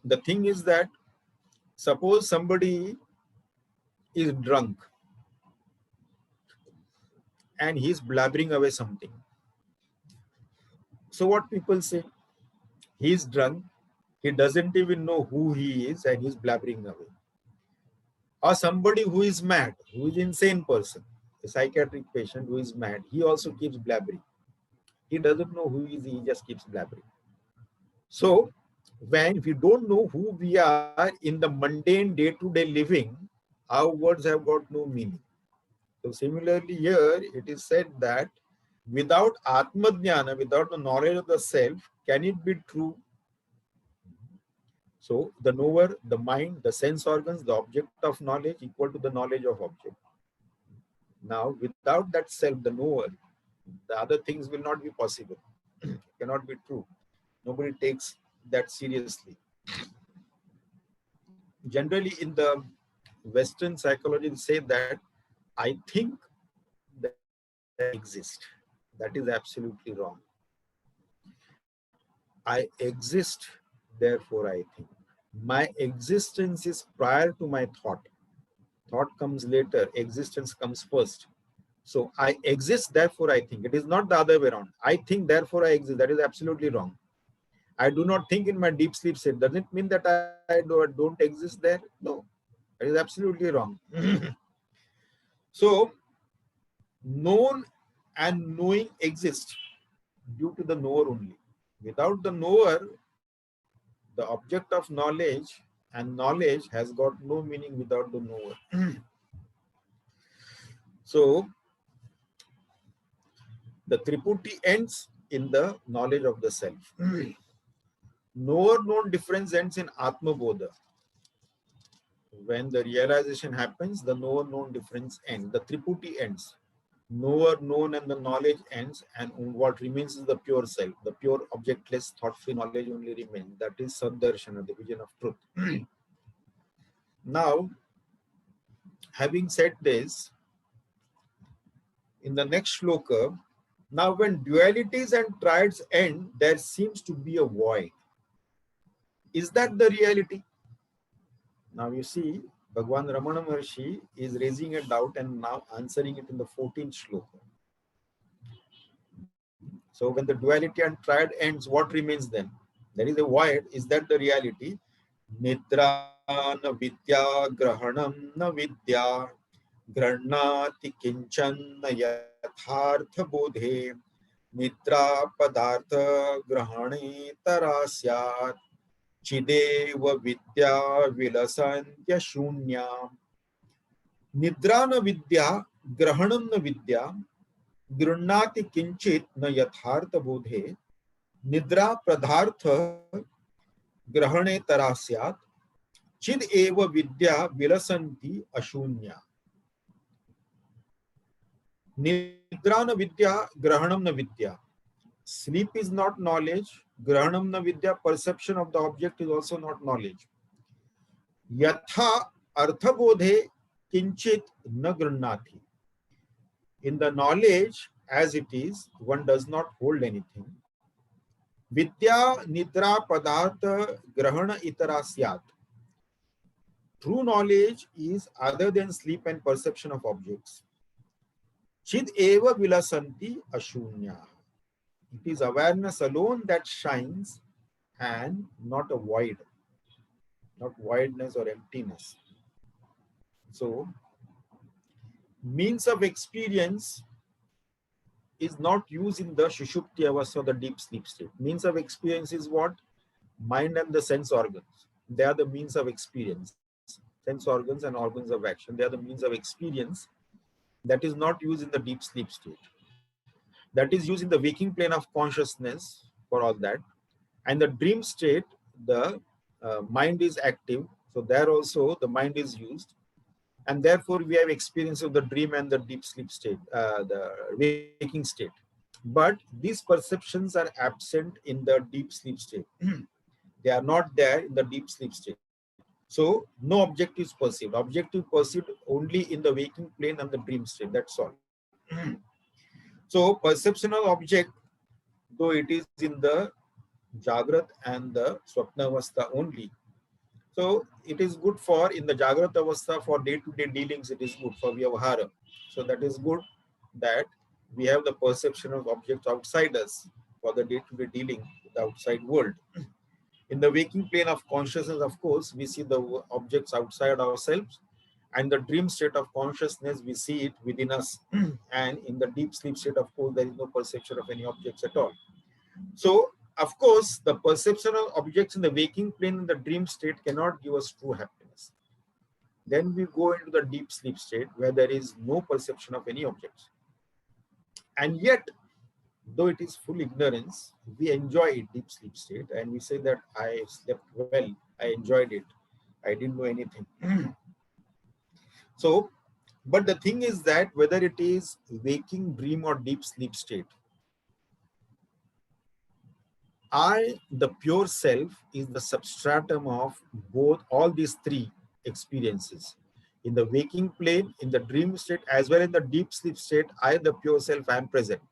The thing is that suppose somebody is drunk and he's blabbering away something. So what people say? He's drunk, he doesn't even know who he is and he's blabbering away. Or somebody who is mad, who is an insane person, a psychiatric patient who is mad, he also keeps blabbering. He doesn't know who he is, he just keeps blabbering. So when we don't know who we are in the mundane day-to-day living, our words have got no meaning. So similarly here, it is said that without Atma Jnana, without the knowledge of the self, can it be true? So the knower, the mind, the sense organs, the object of knowledge equal to the knowledge of object. Now, without that self, the knower, the other things will not be possible. Cannot be true. Nobody takes that seriously. Generally, in the Western psychology, they say that I think that I exist. That is absolutely wrong. I exist, therefore I think. My existence is prior to my thought. Thought comes later, existence comes first. So I exist, therefore I think. It is not the other way around. I think, therefore I exist. That is absolutely wrong. I do not think in my deep sleep state. Does it mean that I don't exist there? No, that is absolutely wrong. So, known and knowing exist due to the knower only. Without the knower, the object of knowledge and knowledge has got no meaning without the knower. So, the Triputi ends in the knowledge of the self. Knower known difference ends in Atma Bodha. When the realization happens, the knower known difference ends. The Triputi ends. Knower known and the knowledge ends, and what remains is the pure self. The pure objectless thought-free knowledge only remains. That is Saddarshana, the vision of truth. Now, having said this, in the next shloka, now when dualities and triads end, there seems to be a void. Is that the reality? Now you see, Bhagwan Ramana Maharshi is raising a doubt and now answering it in the 14th shloka. So when the duality and triad ends, what remains then? There is a void. Is that the reality? Nidra na vidya grahanam na vidya granati kinchan na yathartha bodhe nidra padartha grahane tarasyat chideva vidya vilasantya shunya. Nidra na vidya grahanam na vidya गृह्णाति किंचित न यथार्थ बोधे निद्रा पदार्थ ग्रहणे तरास्यात् चिद एव विद्या विलसन्ति अशून्या. निद्रा न विद्या ग्रहणम न विद्या. Sleep is not knowledge. Grahanam na vidya, perception of the object is also not knowledge. Yatha arthabodhe kinchit na grannati. In the knowledge as it is, one does not hold anything. Vidya nidra padartha grahana itara syat. True knowledge is other than sleep and perception of objects. Chid eva vilasanti ashunya. It is awareness alone that shines and not a void, not voidness or emptiness. So, means of experience is not used in the Shushupti Avastha, the deep sleep state. Means of experience is what? Mind and the sense organs. They are the means of experience. Sense organs and organs of action. They are the means of experience that is not used in the deep sleep state. That is used in the waking plane of consciousness for all that. And the dream state, the mind is active. So there also the mind is used. And therefore we have experience of the dream and the deep sleep state, the waking state. But these perceptions are absent in the deep sleep state. They are not there in the deep sleep state. So no object is perceived. Object is perceived only in the waking plane and the dream state. That's all. So perceptional object, though it is in the Jagrat and the Swapna Avastha only. So it is good for in the Jagrat Avastha for day-to-day dealings. It is good for Vyavahara. So that is good that we have the perception of objects outside us for the day-to-day dealing with the outside world. In the waking plane of consciousness, of course, we see the objects outside ourselves, and the dream state of consciousness, we see it within us. And in the deep sleep state, of course, there is no perception of any objects at all. So, of course, the perception of objects in the waking plane and the dream state cannot give us true happiness. Then we go into the deep sleep state where there is no perception of any objects. And yet, though it is full ignorance, we enjoy it, deep sleep state, and we say that I slept well, I enjoyed it, I didn't know anything. So, But the thing is that whether it is waking, dream, or deep sleep state, the pure self, is the substratum of all these three experiences. In the waking plane, in the dream state, as well in the deep sleep state, I, the pure self, am present.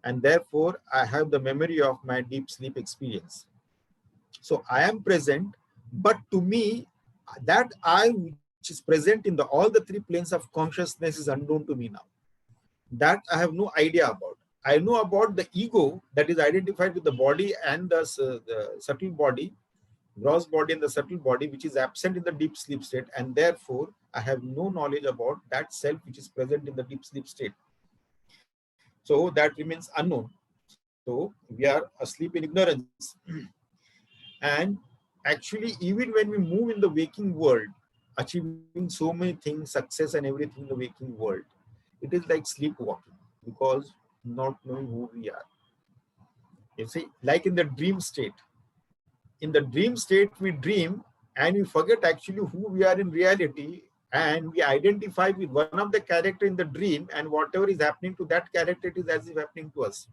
And therefore, I have the memory of my deep sleep experience. So I am present, but to me, that I which is present in all the three planes of consciousness is unknown to me now. That I have no idea about. I know about the ego that is identified with the body and the subtle body, gross body and the subtle body, which is absent in the deep sleep state. And therefore, I have no knowledge about that self which is present in the deep sleep state. So that remains unknown. So we are asleep in ignorance. And actually, even when we move in the waking world, achieving so many things, success and everything in the waking world, it is like sleepwalking, because not knowing who we are. You see, like in the dream state. In the dream state, we dream and we forget actually who we are in reality, and we identify with one of the character in the dream, and whatever is happening to that character, it is as if happening to us.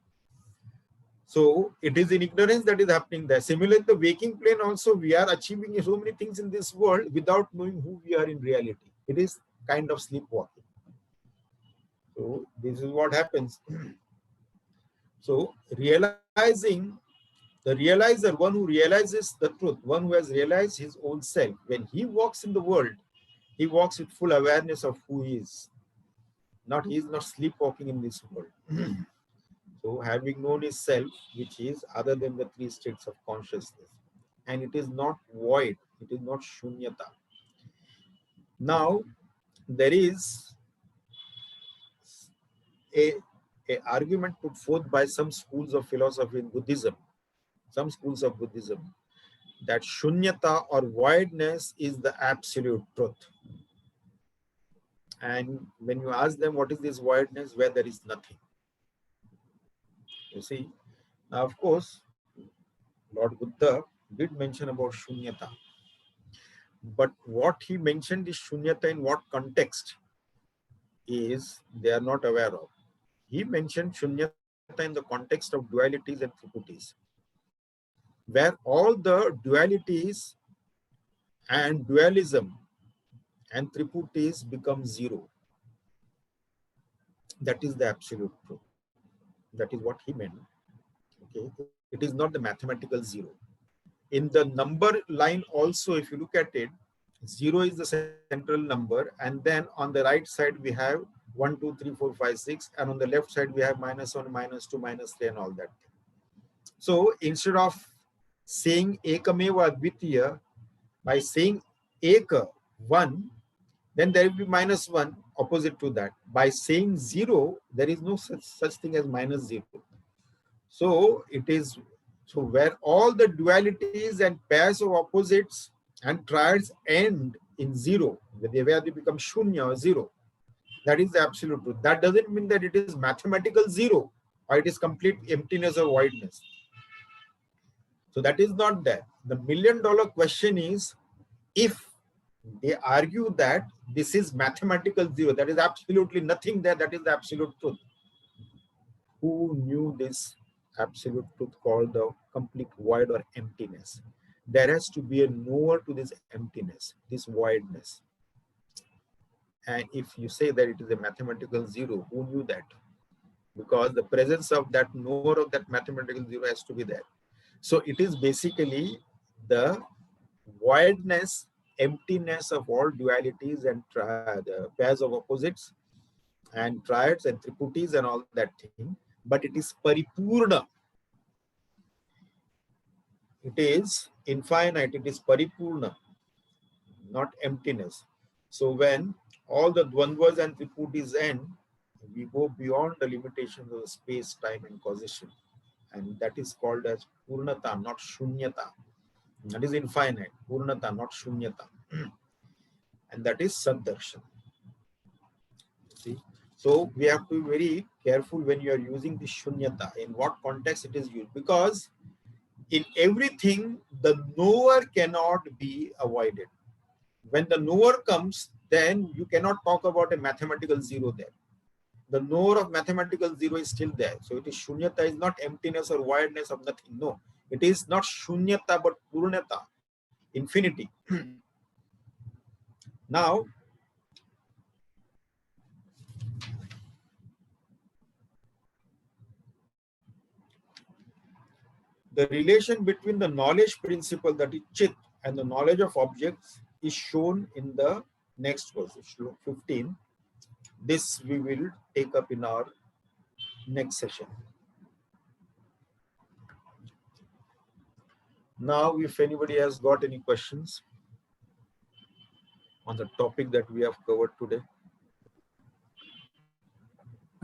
So it is in ignorance that is happening there. Similarly, the waking plane also, we are achieving so many things in this world without knowing who we are in reality. It is kind of sleepwalking. So this is what happens. So realizing, the realizer, one who realizes the truth, one who has realized his own self, when he walks in the world, he walks with full awareness of who he is. He is not sleepwalking in this world. So having known his self, which is other than the three states of consciousness, and it is not void, it is not shunyata. Now, there is a argument put forth by some schools of philosophy in Buddhism, that shunyata or voidness is the absolute truth. And when you ask them what is this voidness, where there is nothing. You see, now of course, Lord Buddha did mention about shunyata. But what he mentioned is shunyata in what context is they are not aware of. He mentioned shunyata in the context of dualities and triputis, where all the dualities and dualism and triputis become zero. That is the absolute truth. That is what he meant. Okay, it is not the mathematical zero. In the number line also, if you look at it, 0 is the central number, and then on the right side we have 1, 2, 3, 4, 5, 6, and on the left side we have -1, -2, -3, and all that. So instead of saying Ekameva Advitiya, by saying Eka, 1, then there will be -1 opposite to that. By saying 0, there is no such thing as -0. So it is, so where all the dualities and pairs of opposites and triads end in 0, where they become shunya or 0, that is the absolute truth. That doesn't mean that it is mathematical 0 or it is complete emptiness or voidness. So that is not there. The million-dollar question is, if they argue that this is mathematical 0, that is absolutely nothing there, that is the absolute truth. Who knew this absolute truth called the complete void or emptiness? There has to be a knower to this emptiness, this voidness. And if you say that it is a mathematical 0, who knew that? Because the presence of that knower of that mathematical 0 has to be there. So it is basically the voidness, emptiness of all dualities and the pairs of opposites and triads and triputis and all that thing. But it is paripurna. It is infinite, it is paripurna, not emptiness. So when all the dvandvas and triputis end, we go beyond the limitations of space, time, and causation. And that is called as purnata, not shunyata. That is infinite, purnata, not shunyata. And that is saddarshan. See? So we have to be very careful when you are using the shunyata, in what context it is used. Because in everything, the knower cannot be avoided. When the knower comes, then you cannot talk about a mathematical zero there. The knower of mathematical zero is still there. So it is shunyata, is not emptiness or voidness of nothing. No, it is not shunyata but purnata, infinity. Now, the relation between the knowledge principle, that is chit, and the knowledge of objects is shown in the next verse, 15. This we will take up in our next session. Now, if anybody has got any questions on the topic that we have covered today.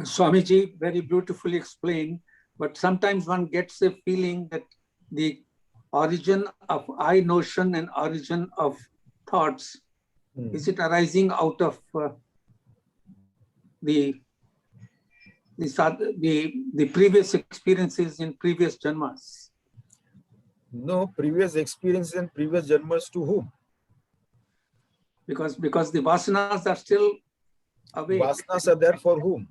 Swamiji, very beautifully explained, but sometimes one gets a feeling that the origin of I notion and origin of thoughts, is it arising out of the previous experiences in previous janmas? No, previous experiences and previous janmas to whom? Because the vasanas are still awake. Vasanas are there for whom?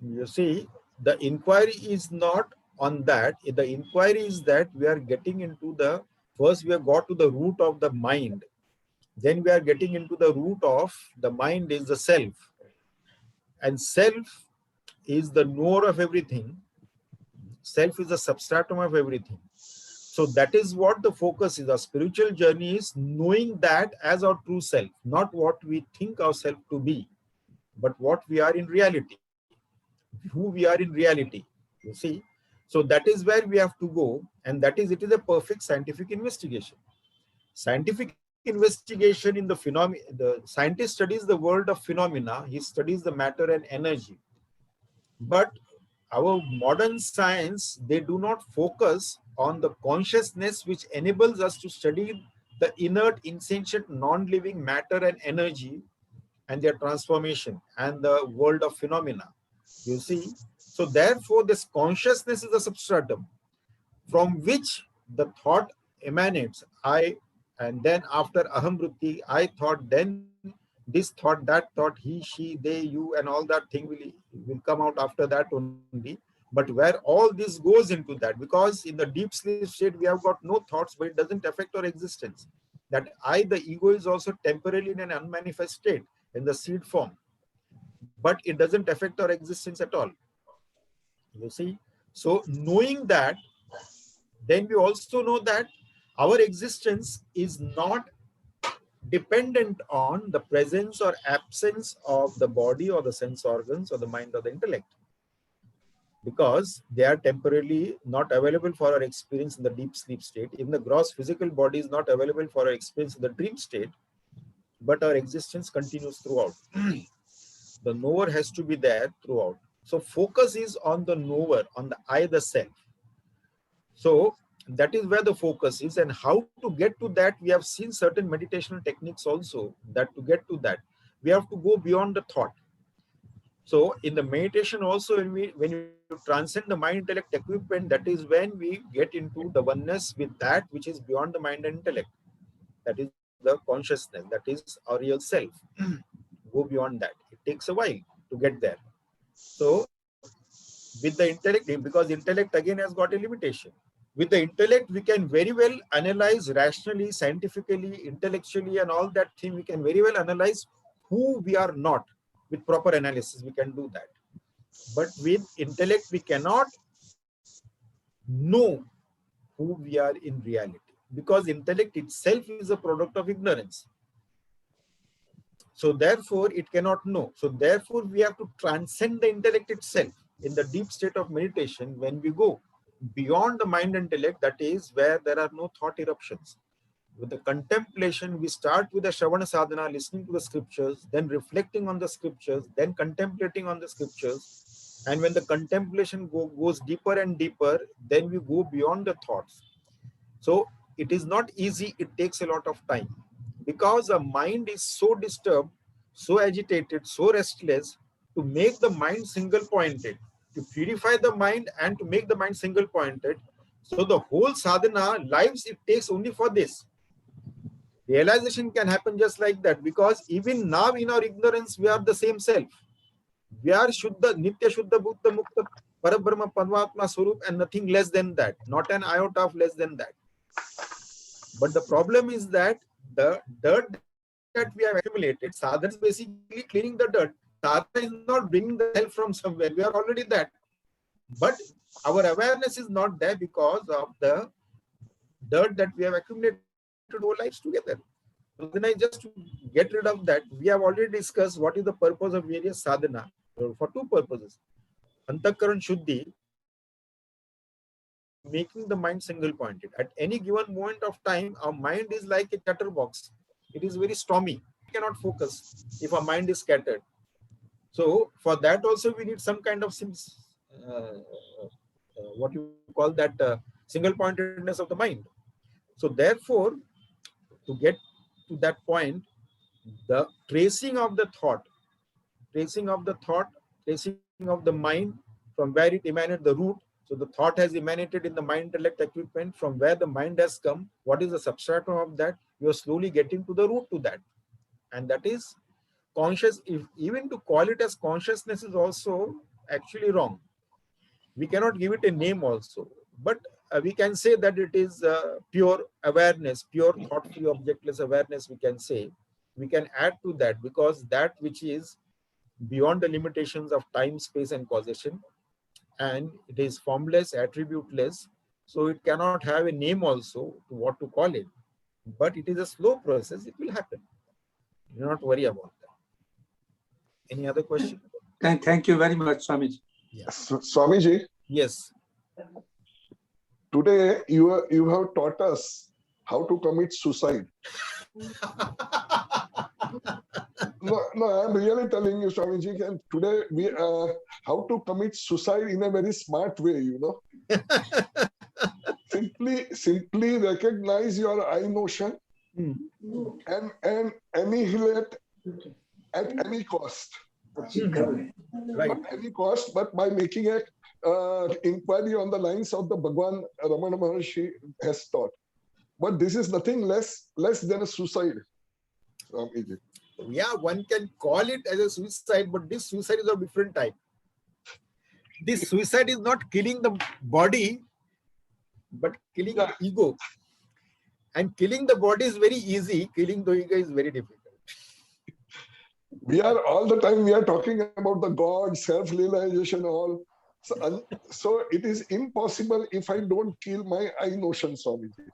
You see, the inquiry is not on that. The inquiry is that we are getting into the, first we have got to the root of the mind. Then we are getting into the root of the mind is the self. And self is the knower of everything. Self is the substratum of everything. So that is what the focus is. Our spiritual journey is knowing that as our true self, not what we think ourselves to be, but what we are in reality, who we are in reality, you see. So that is where we have to go, and that is, it is a perfect scientific investigation. Scientific investigation in the phenomena, the scientist studies the world of phenomena, he studies the matter and energy. But our modern science, they do not focus on the consciousness which enables us to study the inert, insentient, non-living matter and energy and their transformation and the world of phenomena. You see, so therefore this consciousness is a substratum from which the thought emanates. And then after ahamvritti, I thought, then this thought, that thought, he, she, they, you, and all that thing will come out after that only. But where all this goes into that, because in the deep sleep state, we have got no thoughts, but it doesn't affect our existence. That I, the ego, is also temporarily in an unmanifest state in the seed form, but it doesn't affect our existence at all. You see, so knowing that, then we also know that our existence is not dependent on the presence or absence of the body or the sense organs or the mind or the intellect, because they are temporarily not available for our experience in the deep sleep state. Even the gross physical body is not available for our experience in the dream state, but our existence continues throughout. The knower has to be there throughout. So focus is on the knower, on the I, the self. So that is where the focus is, and how to get to that. We have seen certain meditational techniques also, that to get to that, we have to go beyond the thought. So in the meditation also, when you transcend the mind intellect equipment, that is when we get into the oneness with that which is beyond the mind and intellect. That is the consciousness, that is our real self. Go beyond that. It takes a while to get there. So with the intellect, because intellect again has got a limitation. With the intellect, we can very well analyze rationally, scientifically, intellectually, and all that thing. We can very well analyze who we are not. With proper analysis, we can do that. But with intellect, we cannot know who we are in reality, because intellect itself is a product of ignorance. So therefore, it cannot know. So therefore, we have to transcend the intellect itself. In the deep state of meditation, when we go beyond the mind and intellect, that is where there are no thought eruptions. With the contemplation, we start with the Shravana sadhana, listening to the scriptures, then reflecting on the scriptures, then contemplating on the scriptures. And when the contemplation goes deeper and deeper, then we go beyond the thoughts. So it is not easy, it takes a lot of time, because the mind is so disturbed, so agitated, so restless. To make the mind single pointed, to purify the mind and to make the mind single pointed. So the whole sadhana lives, it takes only for this. Realization can happen just like that, because even now in our ignorance, we are the same self. We are Shuddha, Nitya Shuddha Bhuta Mukta Parabrahma Padmatma Swarup, and nothing less than that, not an iota of less than that. But the problem is that the dirt that we have accumulated, sadhana is basically cleaning the dirt. Sadhana is not bringing the self from somewhere. We are already that. But our awareness is not there because of the dirt that we have accumulated our lives together. So then I just to get rid of that, we have already discussed what is the purpose of various sadhana. For two purposes. Antakaran Shuddhi, making the mind single pointed. At any given moment of time, our mind is like a chatterbox. It is very stormy. We cannot focus if our mind is scattered. So for that also we need some kind of what you call that single pointedness of the mind. So therefore, to get to that point, the tracing of the thought, tracing of the mind from where it emanated, the root. So the thought has emanated in the mind intellect equipment, from where the mind has come. What is the substratum of that? You are slowly getting to the root to that. And that is conscious. If even to call it as consciousness is also actually wrong. We cannot give it a name also. But we can say that it is pure awareness, pure thought-free objectless awareness, we can say. We can add to that, because that which is beyond the limitations of time, space, and causation, and it is formless, attributeless, so it cannot have a name also to what to call it. But it is a slow process, it will happen. Do not worry about that. Any other question? Thank you very much, Swamiji. Yes. Swamiji, yes. Today you have taught us how to commit suicide. No, I'm really telling you, Swamiji, and today we how to commit suicide in a very smart way, simply recognize your I notion and annihilate at any cost. Right. Not any cost, but by making an inquiry on the lines of the Bhagwan Ramana Maharshi has taught. But this is nothing less than a suicide. Yeah, one can call it as a suicide, but this suicide is of different type. This suicide is not killing the body, but killing the ego. And killing the body is very easy. Killing the ego is very difficult. We are all the time, we are talking about the God, self-realization, all. So it is impossible if I don't kill my I notion, Swamiji.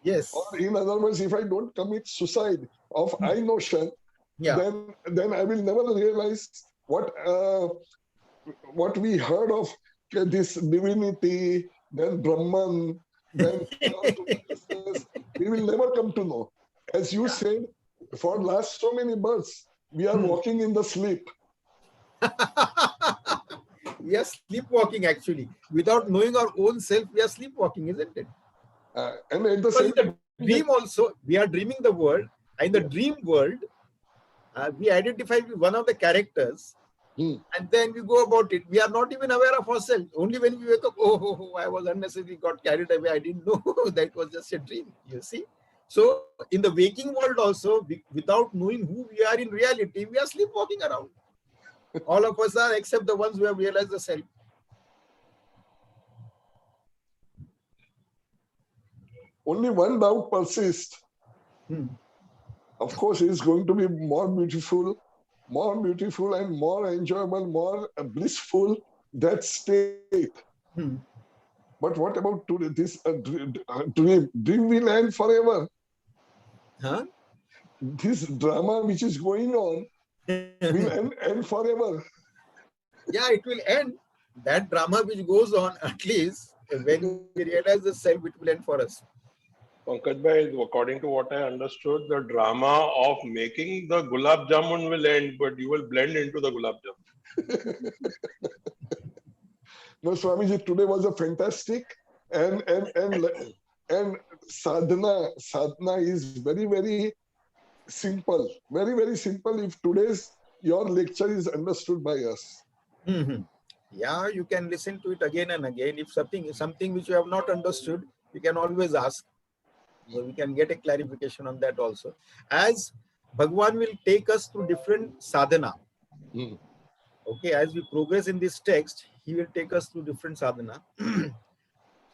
Yes. Or in other words, if I don't commit suicide of I notion, then I will never realize what we heard of this divinity, then Brahman, then we will never come to know. As you said, for last so many births, we are walking in the sleep. We are sleepwalking actually. Without knowing our own self, we are sleepwalking, isn't it? And at the same time, dream also, we are dreaming the world. In the dream world, we identify with one of the characters, and then we go about it. We are not even aware of ourselves. Only when we wake up, I was unnecessarily got carried away. I didn't know that was just a dream. You see? So in the waking world also, without knowing who we are in reality, we are sleepwalking around. All of us are, except the ones who have realized the self. Only one doubt persists. Of course, it's going to be more beautiful and more enjoyable, more blissful, that state. But what about today? This dream? Dream will end forever. Huh? This drama which is going on will end forever. Yeah, it will end. That drama which goes on, at least when we realize the self, it will end for us. Pankaj Bhai, according to what I understood, the drama of making the gulab jamun will end, but you will blend into the gulab jamun. No, Swamiji, today was a fantastic and sadhana is very simple, very simple. If today's your lecture is understood by us. Yeah, you can listen to it again and again. If something which you have not understood, you can always ask. So we can get a clarification on that also. As Bhagwan will take us through different sadhana. Okay, as we progress in this text, he will take us through different sadhana.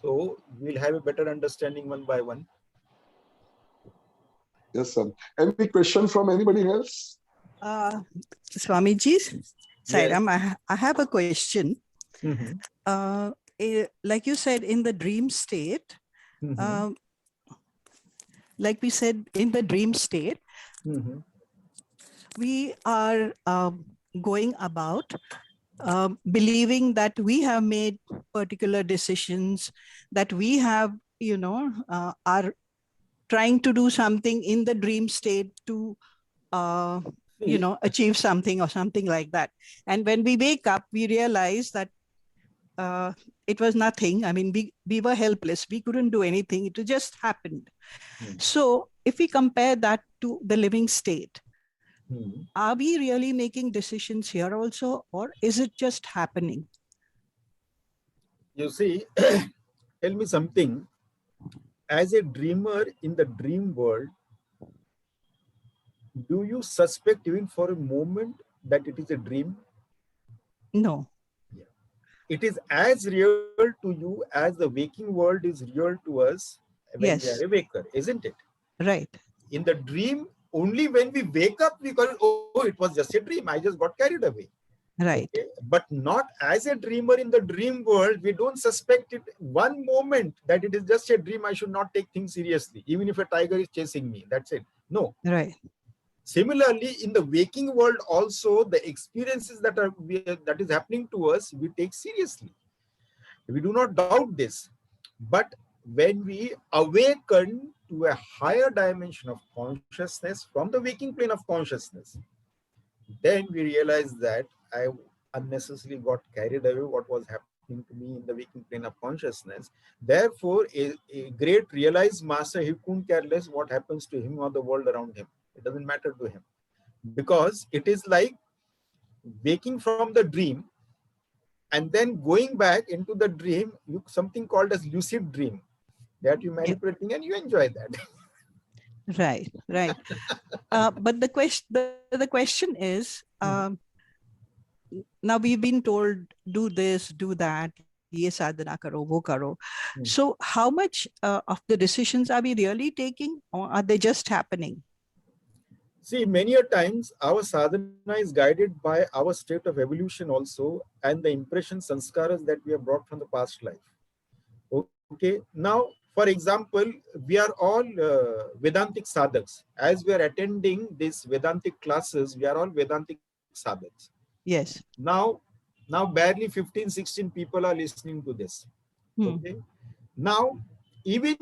So we'll have a better understanding one by one. Yes, sir. Any question from anybody else? Swamiji, Sairam, Yes. I have a question. Like you said, in the dream state, like we said, in the dream state, we are going about believing that we have made particular decisions, that we have, are trying to do something in the dream state to, achieve something or something like that. And when we wake up, we realize that it was nothing. I mean, we were helpless. We couldn't do anything. It just happened. So if we compare that to the living state, are we really making decisions here also, or is it just happening? You see, tell me something. As a dreamer in the dream world, do you suspect even for a moment that it is a dream? No. Yeah. It is as real to you as the waking world is real to us when we are a waker, isn't it? Right. In the dream, only when we wake up, we call it, oh, it was just a dream. I just got carried away. Right. Okay? But not as a dreamer in the dream world. We don't suspect it one moment that it is just a dream. I should not take things seriously, even if a tiger is chasing me. That's it. No. Right. Similarly, in the waking world also, the experiences that is happening to us, we take seriously. We do not doubt this. But when we awaken to a higher dimension of consciousness from the waking plane of consciousness, then we realize that I unnecessarily got carried away what was happening to me in the waking plane of consciousness. Therefore, a great realized master, he couldn't care less what happens to him or the world around him. It doesn't matter to him. Because it is like waking from the dream and then going back into the dream, something called as lucid dream, that you manipulating and you enjoy that. Right, right. But the question is, now we've been told, do this, do that, ye sadhana karo, wo karo. So how much of the decisions are we really taking, or are they just happening? See, many a times our sadhana is guided by our state of evolution also and the impressions, sanskaras that we have brought from the past life. Okay, now, for example, we are all Vedantic sadhaks. As we are attending these Vedantic classes, we are all Vedantic sadhaks. Yes. Now barely 15, 16 people are listening to this. Okay. Now, even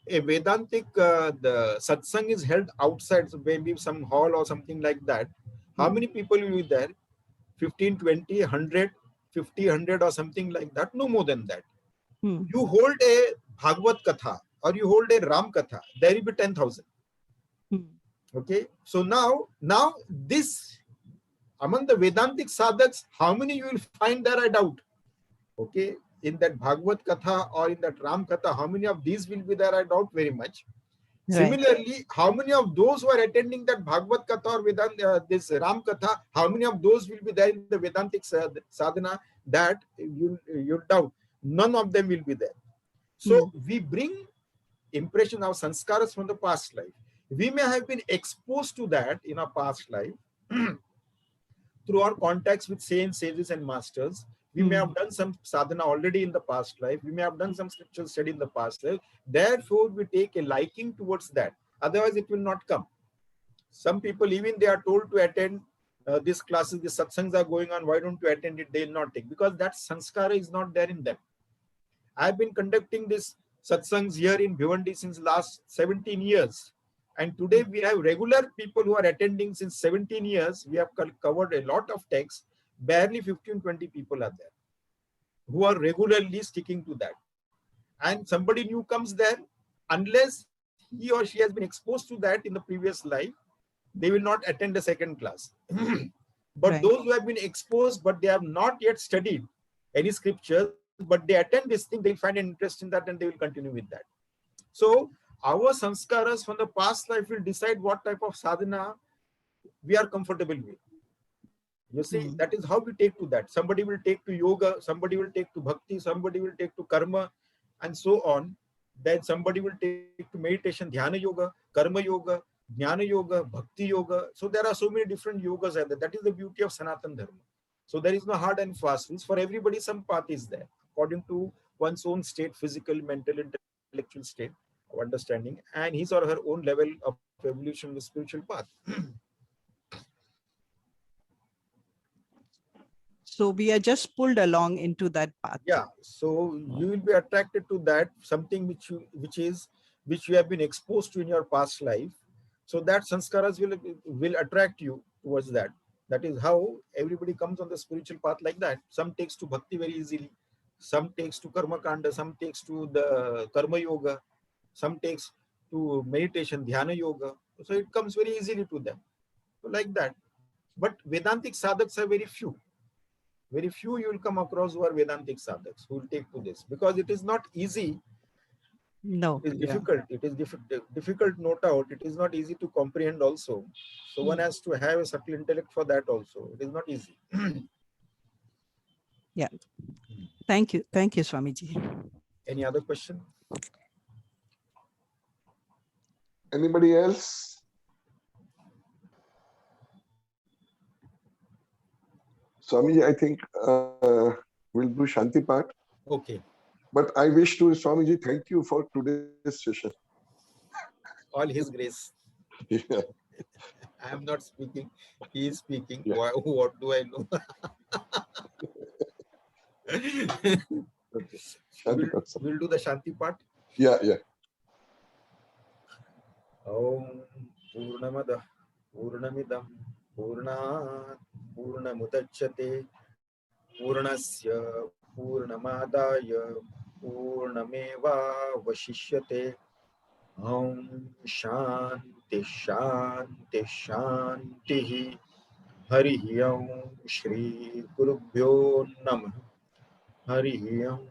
a Vedantic, the satsang is held outside, so maybe some hall or something like that. How many people will be there? 15, 20, 100, 50, 100 or something like that. No more than that. You hold a Bhagavad Katha or you hold a Ram Katha, there will be 10,000. Okay. So now this, among the Vedantic sadhaks, how many you will find there, I doubt. Okay. In that Bhagavad Katha or in that Ram Katha, how many of these will be there, I doubt very much. Right. Similarly, how many of those who are attending that Bhagavad Katha or Vedant, this Ram Katha, how many of those will be there in the Vedantic sadhana, that you doubt. None of them will be there. So we bring impression of sanskaras from the past life. We may have been exposed to that in our past life through our contacts with sages and masters. We may have done some sadhana already in the past life. We may have done some scriptural study in the past life. Therefore, we take a liking towards that. Otherwise, it will not come. Some people, even they are told to attend these classes, the satsangs are going on, why don't you attend it? They will not take, because that sanskara is not there in them. I've been conducting this satsangs here in Bhiwandi since last 17 years. And today we have regular people who are attending since 17 years. We have covered a lot of texts. Barely 15, 20 people are there who are regularly sticking to that. And somebody new comes there, unless he or she has been exposed to that in the previous life, they will not attend the second class. But those who have been exposed, but they have not yet studied any scriptures, but they attend this thing, they'll find an interest in that and they will continue with that. So our sanskaras from the past life will decide what type of sadhana we are comfortable with. You see, that is how we take to that. Somebody will take to yoga, somebody will take to bhakti, somebody will take to karma, and so on. Then somebody will take to meditation, dhyana yoga, karma yoga, jnana yoga, bhakti yoga. So there are so many different yogas out there. That is the beauty of Sanatana Dharma. So there is no hard and fast rules. For everybody, some path is there, according to one's own state, physical, mental, intellectual state of understanding, and his or her own level of evolution of the spiritual path. So we are just pulled along into that path. Yeah, so you will be attracted to that, something which you have been exposed to in your past life. So that sanskaras will attract you towards that. That is how everybody comes on the spiritual path like that. Some takes to bhakti very easily, some takes to karma kanda, some takes to the karma yoga, some takes to meditation, dhyana yoga. So it comes very easily to them. So like that. But Vedantic sadhaks are very few. Very few you will come across who are Vedantic sadhaks who will take to this, because it is not easy. No, it is difficult. It is difficult, no doubt. It is not easy to comprehend also. So one has to have a subtle intellect for that also. It is not easy. Yeah. Thank you, Swamiji. Any other question? Anybody else? Swamiji, I think we'll do Shanti part. Okay. But I wish to Swamiji, thank you for today's session. All His grace. Yeah. I am not speaking. He is speaking. Yeah. What do I know? Okay. Shanti part. We'll do the Shanti part. Yeah, yeah. Om Purnamada Purnamidam Purnat Purnamudachyate Purnasya Purnamadaya Purnameva Vashishyate. Om Shanti Shanti Shanti. Hari Om Shri Gurubhyo Namah. Hari Om.